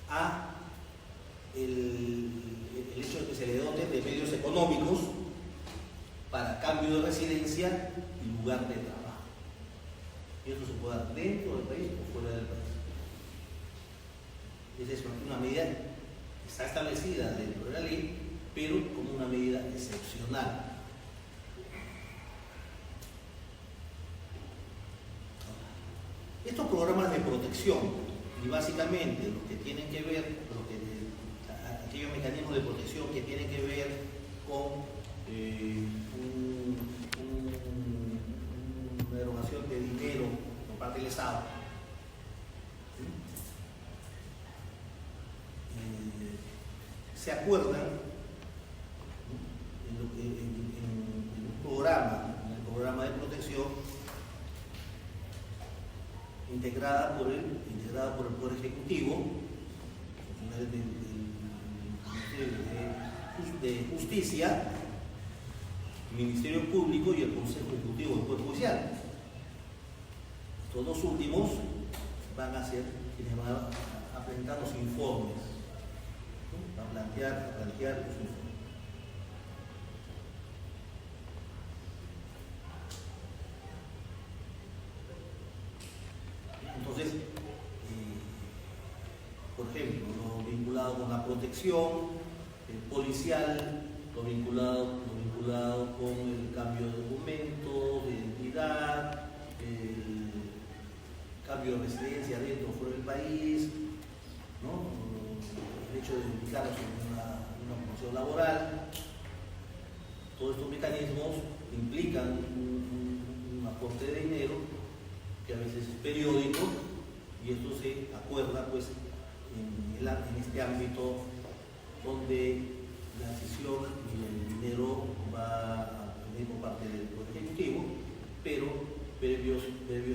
a el hecho de que se le dote de medios económicos para cambio de residencia y lugar de trabajo. Y eso se puede dar dentro del país o fuera del país. Esa es una medida que está establecida dentro de la ley, pero como una medida excepcional. Estos programas de protección, y básicamente los que tienen que ver, aquellos mecanismos de protección que tienen que ver con una erogación de dinero por parte del Estado, se acuerdan en un programa, en el programa de protección integrada por el Poder Ejecutivo, de Justicia, Ministerio Público y el Consejo Ejecutivo del Poder Judicial. Estos dos últimos van a ser quienes van a presentar los informes, ¿no? a plantear los informes. Entonces, por ejemplo, lo vinculado con la protección policial, lo vinculado con el cambio de documentos, de identidad, el cambio de residencia dentro o fuera del país, ¿no? El hecho de ubicarnos en una función laboral. Todos estos mecanismos implican un aporte de dinero que a veces es periódico, y esto se acuerda pues en este ámbito donde la decisión y el dinero va a venir por parte del Poder Ejecutivo, pero previos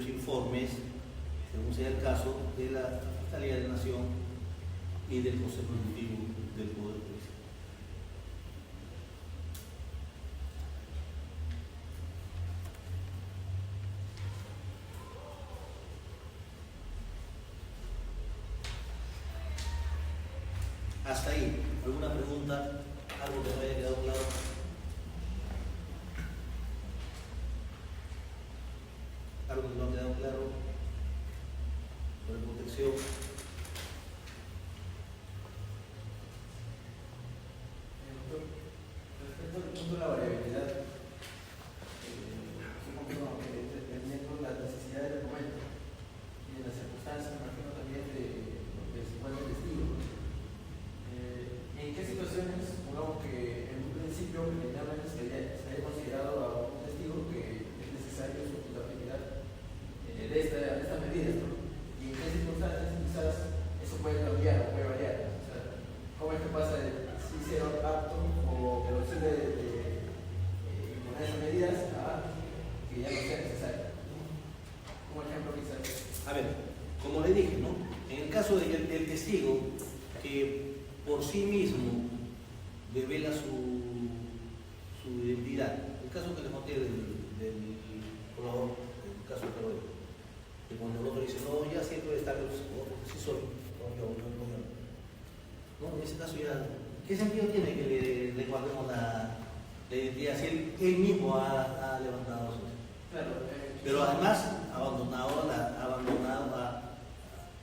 informes, según sea el caso, de la Fiscalía de la Nación y del Consejo Ejecutivo del Poder Judicial. Hasta ahí. ¿Alguna pregunta? ¿Algo que me haya quedado claro? ¿Algo que no ha quedado claro? Sobre protección. Respecto al punto de la variabilidad, supongo que dependiendo de las necesidades del momento y de las circunstancias, imagino también de si fue el testigo. ¿En qué situaciones, supongamos que en un principio inmediatamente se haya considerado a un testigo que es necesario su culpabilidad de estas medidas, ¿no? ¿Y en qué circunstancias quizás eso puede cambiar o puede variar? O sea, ¿cómo es que pasa de si ser apto o de la opción de imponer esas medidas a que ya no sea necesario? Como ejemplo quizás. A ver, como le dije, ¿no? En el caso del testigo que por sí mismo revela su identidad, el caso que le conté del colaborador, el caso de Perú, que cuando el otro dice, no, ya siento de estar, sí soy, no, en ese caso ya, ¿qué sentido tiene que le guardemos la identidad si él mismo ha levantado su? Claro, pero además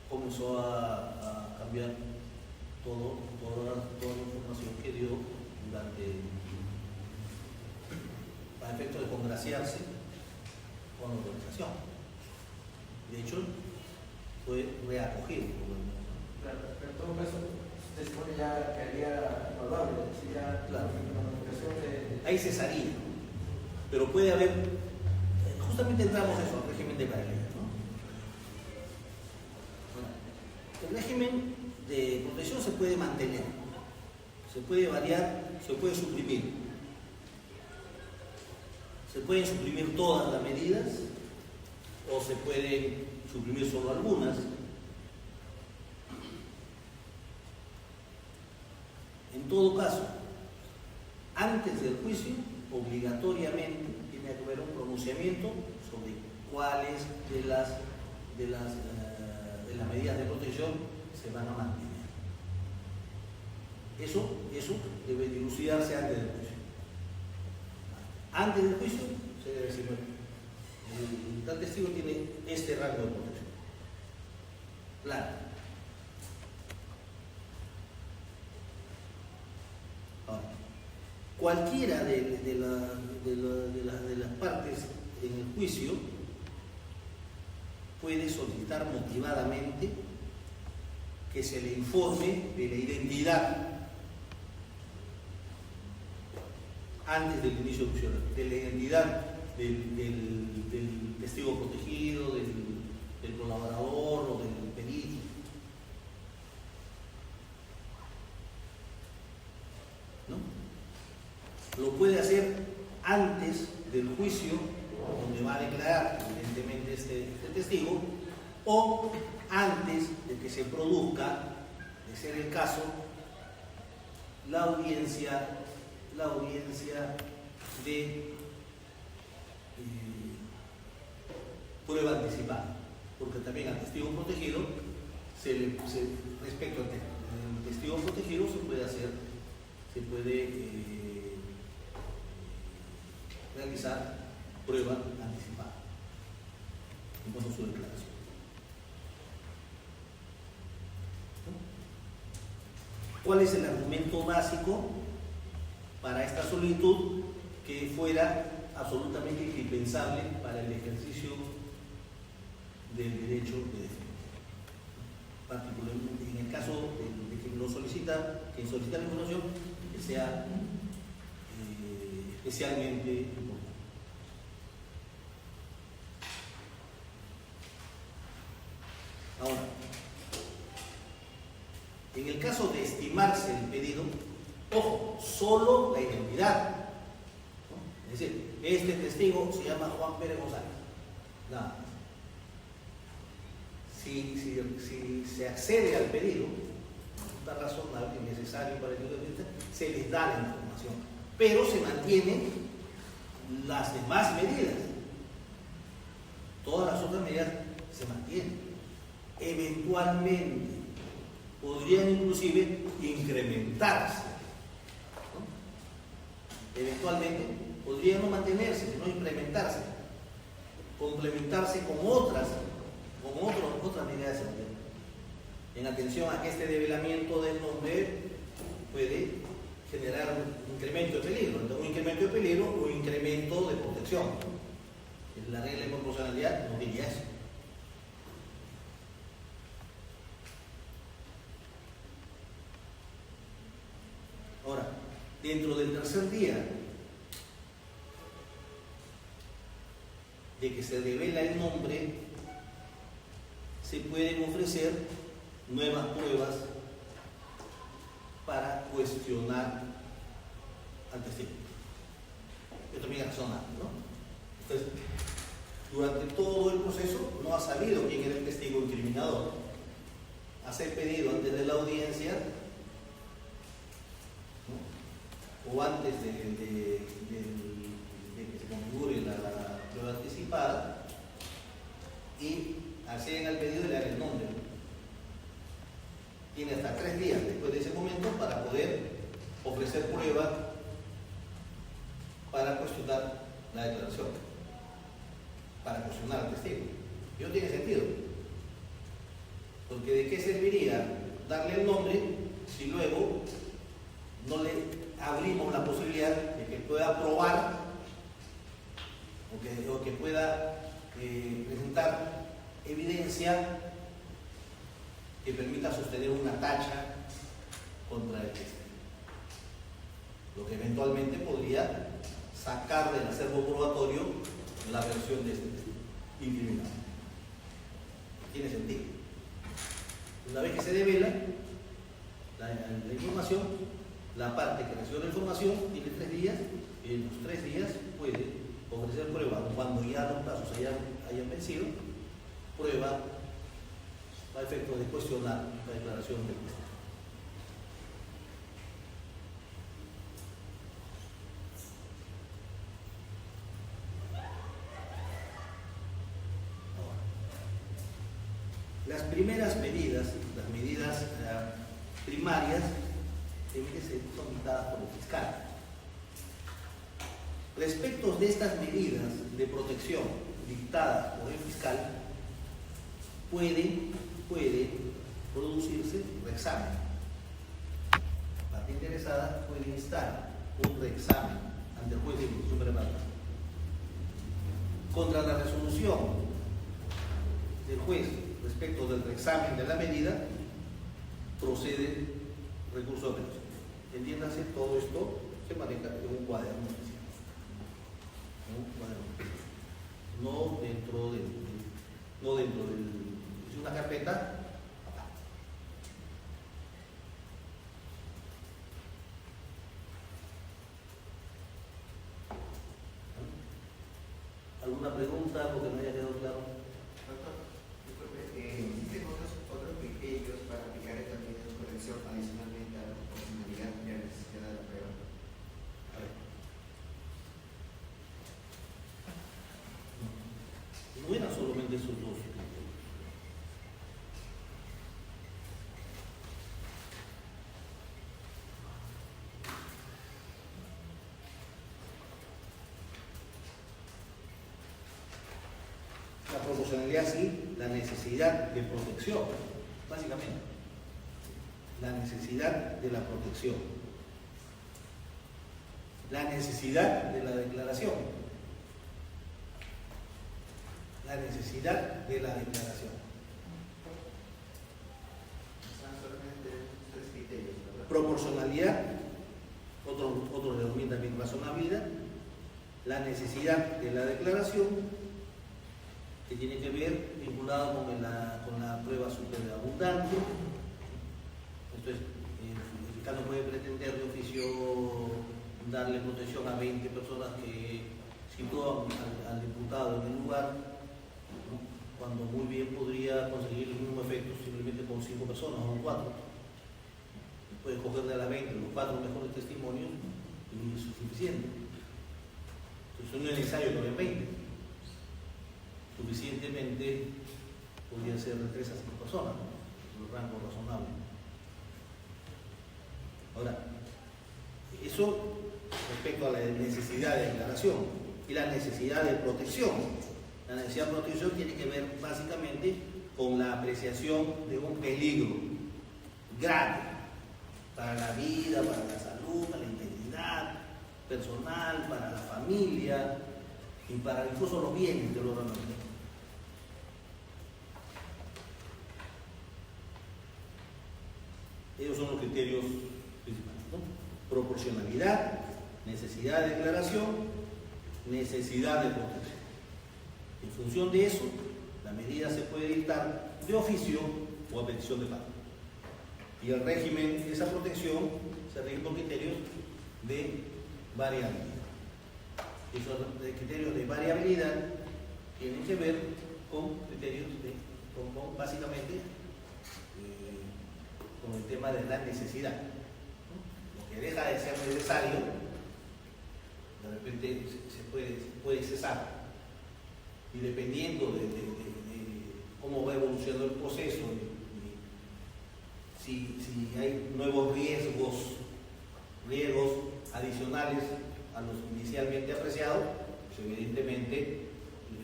comenzó a cambiar toda la información que dio para efecto de congraciarse con la organización. De hecho, fue reacogido. Claro, pero en todo caso, se supone ya que haría evaluable, si ya claro. La notificación de... Ahí cesaría, pero puede haber, justamente entramos a eso, al régimen de paralelo, ¿no? Bueno, el régimen de protección se puede mantener, se puede variar, se puede suprimir. Se pueden suprimir todas las medidas o se pueden suprimir solo algunas. En todo caso, antes del juicio, obligatoriamente tiene que haber un pronunciamiento sobre cuáles de las medidas de protección se van a mantener. Eso debe dilucidarse antes del juicio. Antes del juicio se debe decir, bueno, el tal testigo tiene este rango de protección. Claro. Ahora, cualquiera de las partes en el juicio puede solicitar motivadamente que se le informe de la identidad antes del inicio del juicio, de la identidad del testigo protegido, del colaborador o del perito. ¿No? Lo puede hacer antes del juicio, donde va a declarar evidentemente este testigo, o antes de que se produzca, de ser el caso, la audiencia de prueba anticipada, porque también al testigo protegido, respecto al testigo protegido, se puede realizar prueba anticipada en cuanto a su declaración. ¿Cuál es el argumento básico para esta solicitud que fuera absolutamente indispensable para el ejercicio del derecho de defensa? Particularmente en el caso de quien lo solicita, quien solicita la información, que sea especialmente importante. Ahora, en el caso de estimarse el pedido, ojo, solo la identidad, ¿no? Es decir, este testigo se llama Juan Pérez González. Nada más. Si se accede al pedido, por una razón necesaria para el pedido de defensa, se les da la información, pero se mantienen las demás medidas. Todas las otras medidas se mantienen. Eventualmente podrían inclusive incrementarse, ¿no? Eventualmente podrían no mantenerse, sino incrementarse, complementarse con otras medidas de seguridad. En atención a que este develamiento del nombre puede generar un incremento de peligro, entonces un incremento de peligro o un incremento de protección. La regla de proporcionalidad no diría eso. Ahora, dentro del tercer día de que se revela el nombre, se pueden ofrecer nuevas pruebas para cuestionar al testigo. Esto también es razonable, ¿no? Entonces, durante todo el proceso no ha sabido quién era el testigo incriminador. Hace pedido antes de la audiencia, ¿no? O antes de que se configure la prueba anticipada, y acceden al pedido y le dan el nombre. Tiene hasta 3 días después de ese momento para poder ofrecer pruebas para cuestionar la declaración, para cuestionar al testigo. Y no tiene sentido, porque ¿de qué serviría darle el nombre si luego no le abrimos la posibilidad de que pueda probar o que pueda presentar evidencia que permita sostener una tacha contra el testigo? Lo que eventualmente podría sacar del acervo probatorio la versión de este testigo incriminado. Tiene sentido. Una vez que se devela la información, la parte que recibió la información tiene 3 días, y en los 3 días puede ofrecer prueba cuando ya los plazos hayan vencido, prueba a efecto de cuestionar la declaración del testigo. primeras medidas, las medidas primarias, son dictadas por el fiscal. Respecto de estas medidas de protección dictadas por el fiscal, puede producirse reexamen. La parte interesada puede instar un reexamen ante el juez de ejecución verbal. Contra la resolución del juez respecto del reexamen de la medida, procede recurso de apelación. Entiéndase, todo esto se maneja en un cuaderno especial. No dentro del es una carpeta aparte. ¿Alguna pregunta porque no haya quedado claro? Doctor, disculpe, ¿existen otros criterios para aplicar estas medidas de corrección adicionalmente a la proporcionalidad y la necesidad de la prueba? A ver. No eran solamente esos dos. La proporcionalidad sí, la necesidad de protección, básicamente. La necesidad de la protección. La necesidad de la declaración. La necesidad de la declaración. Son solamente tres criterios, ¿verdad? Proporcionalidad, otro le denomina también razonabilidad. La necesidad de la declaración, que tiene que ver vinculado con la prueba superabundante. Entonces, el fiscal no puede pretender de oficio darle protección a 20 personas que sitúan al diputado en el lugar, ¿no? Cuando muy bien podría conseguir el mismo efecto simplemente con 5 personas o 4. Puede coger de las 20 los 4 mejores testimonios y eso es suficiente. Entonces no es necesario que hayan 20. Suficientemente podría ser de 3 a 5 personas, ¿no? Un rango razonable. Ahora, eso respecto a la necesidad de declaración y la necesidad de protección. La necesidad de protección tiene que ver básicamente con la apreciación de un peligro grave para la vida, para la salud, para la integridad personal, para la familia y para incluso los bienes del órgano. Esos son los criterios principales, ¿no? Proporcionalidad, necesidad de declaración, necesidad de protección. En función de eso, la medida se puede dictar de oficio o a petición de parte. Y el régimen de esa protección se rige por criterios de variabilidad. Esos criterios de variabilidad tienen que ver con criterios con básicamente con el tema de la necesidad. Lo que deja de ser necesario, de repente se puede cesar. Y dependiendo de cómo va evolucionando el proceso, si hay nuevos riesgos adicionales a los inicialmente apreciados, pues evidentemente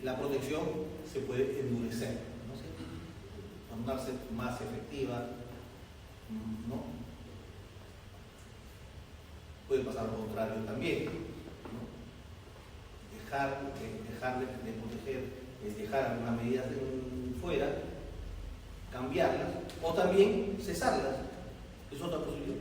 la protección se puede endurecer, ¿no? Tornarse más efectiva, ¿no? Puede pasar lo contrario también, ¿no? Dejar de proteger, dejar algunas medidas fuera, cambiarlas o también cesarlas, es otra posibilidad.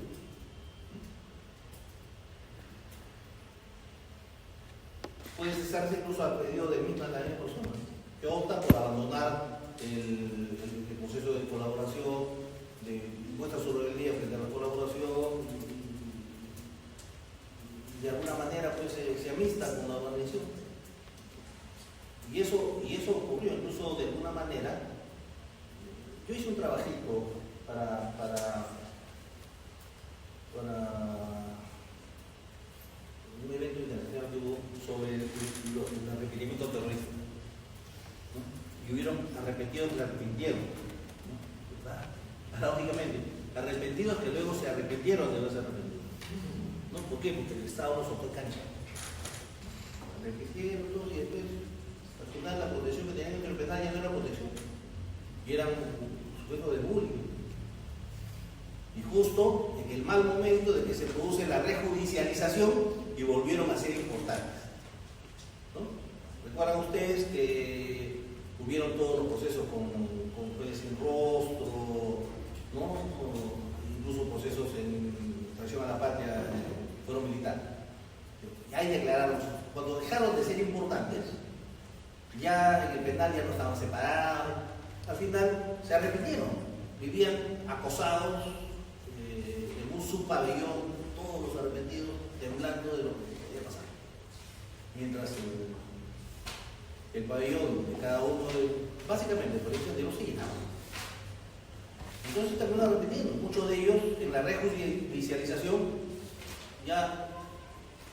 Puede cesarse incluso al pedido de misma la persona que opta por abandonar el proceso de colaboración, muestra su rebeldía frente a la colaboración y de alguna manera pues se amista con la organización. Y eso ocurrió incluso de alguna manera. Yo hice un trabajito para un evento internacional que hubo sobre el requerimiento terrorista, ¿no? Y hubieron arrepentidos que arrepintieron, ¿no? que luego se arrepintieron de haberse arrepentido. ¿No? ¿Por qué? Porque el Estado no soltó cancha. Se arrepintieron todos y después, al final, la protección que tenían entre el penal ya no era protección. Y eran sujetos de bullying. Y justo en el mal momento de que se produce la rejudicialización y volvieron a ser importantes. ¿No? Recuerdan ustedes que hubieron todos los procesos con jueces sin rostro, ¿no? O incluso procesos en traición a la patria, fueron militares. Y ahí declararon, cuando dejaron de ser importantes, ya en el penal ya no estaban separados, al final se arrepintieron, vivían acosados en un subpabellón, todos los arrepentidos, temblando de lo que podía pasar. Mientras el pabellón de cada uno, básicamente, por eso de los llenaba. Entonces terminaron arrepentiendo. Muchos de ellos, en la rejudicialización, ya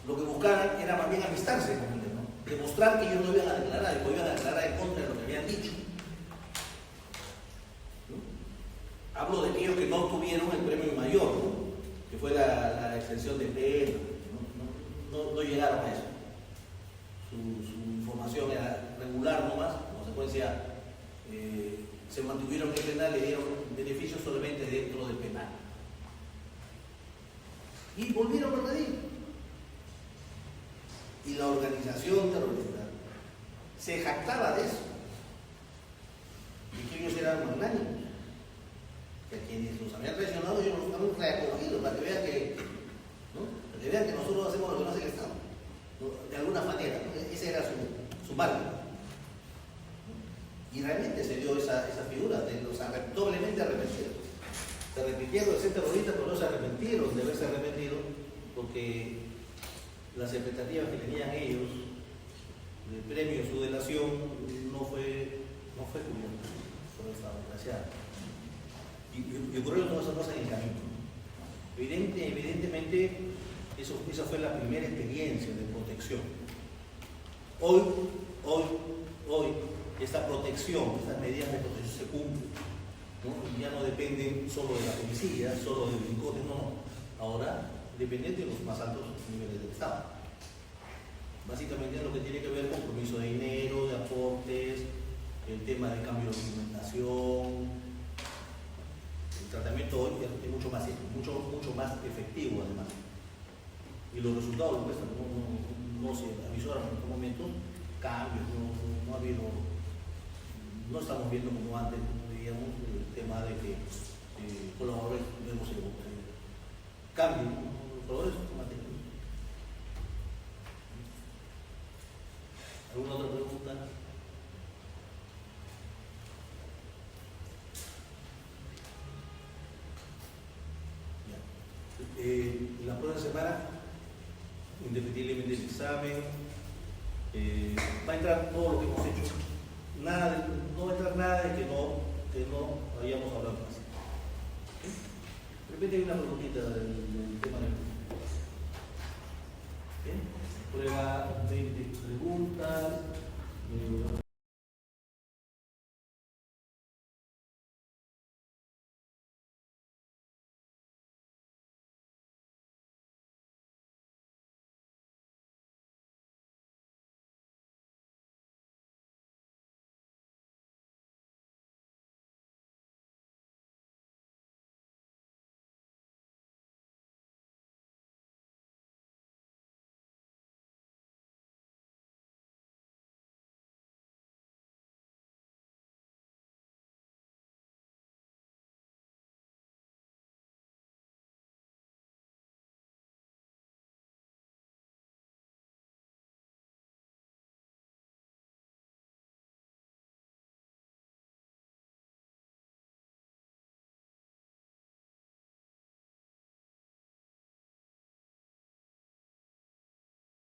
lo que buscaban era más bien amistarse con ellos, ¿no? Demostrar que ellos no iban a declarar, que iban a declarar en contra de lo que habían dicho. ¿No? Hablo de aquellos que no obtuvieron el premio mayor, ¿no? Que fue la extensión de pena, no llegaron a eso. Su información era regular nomás, en consecuencia se mantuvieron en el penal, le dieron beneficios solamente dentro del penal. Y volvieron a repetir. Y la organización terrorista se jactaba de eso. Y que ellos eran magnánimos. Que a quienes los habían traicionado, ellos los habían reacogido para que vean que, ¿no? Para que vean que nosotros hacemos lo que no hace el Estado. ¿No? De alguna manera, ¿no? Ese era su marco. Y realmente se dio esa figura de los doblemente arrepentidos. Se arrepintieron de ser terroristas, pero no se arrepintieron de haberse arrepentido, porque las expectativas que tenían ellos del premio de su delación no fue cubierta por esta desgraciada. Y ocurrieron todas esas cosas en el camino. Evidentemente, esa fue la primera experiencia de protección. Hoy, esta protección, estas medidas de protección se cumplen, ¿no? Y ya no dependen solo de la policía, solo del delincuente, no. Ahora dependen de los más altos niveles del Estado. Básicamente lo que tiene que ver con compromiso de dinero, de aportes, el tema de cambio de alimentación. El tratamiento hoy es mucho más efectivo además. Y los resultados lo muestran, no se avisaron en estos momentos cambios, no ha habido, no estamos viendo como antes, digamos, el tema de que colaboradores vemos cambios, colaboradores automáticos. ¿Alguna otra pregunta? La próxima semana, indefectiblemente el examen, va a entrar todo lo que hemos hecho. No va a entrar nada de que no hayamos hablado más. De repente hay una preguntita del tema de prueba 20 preguntas.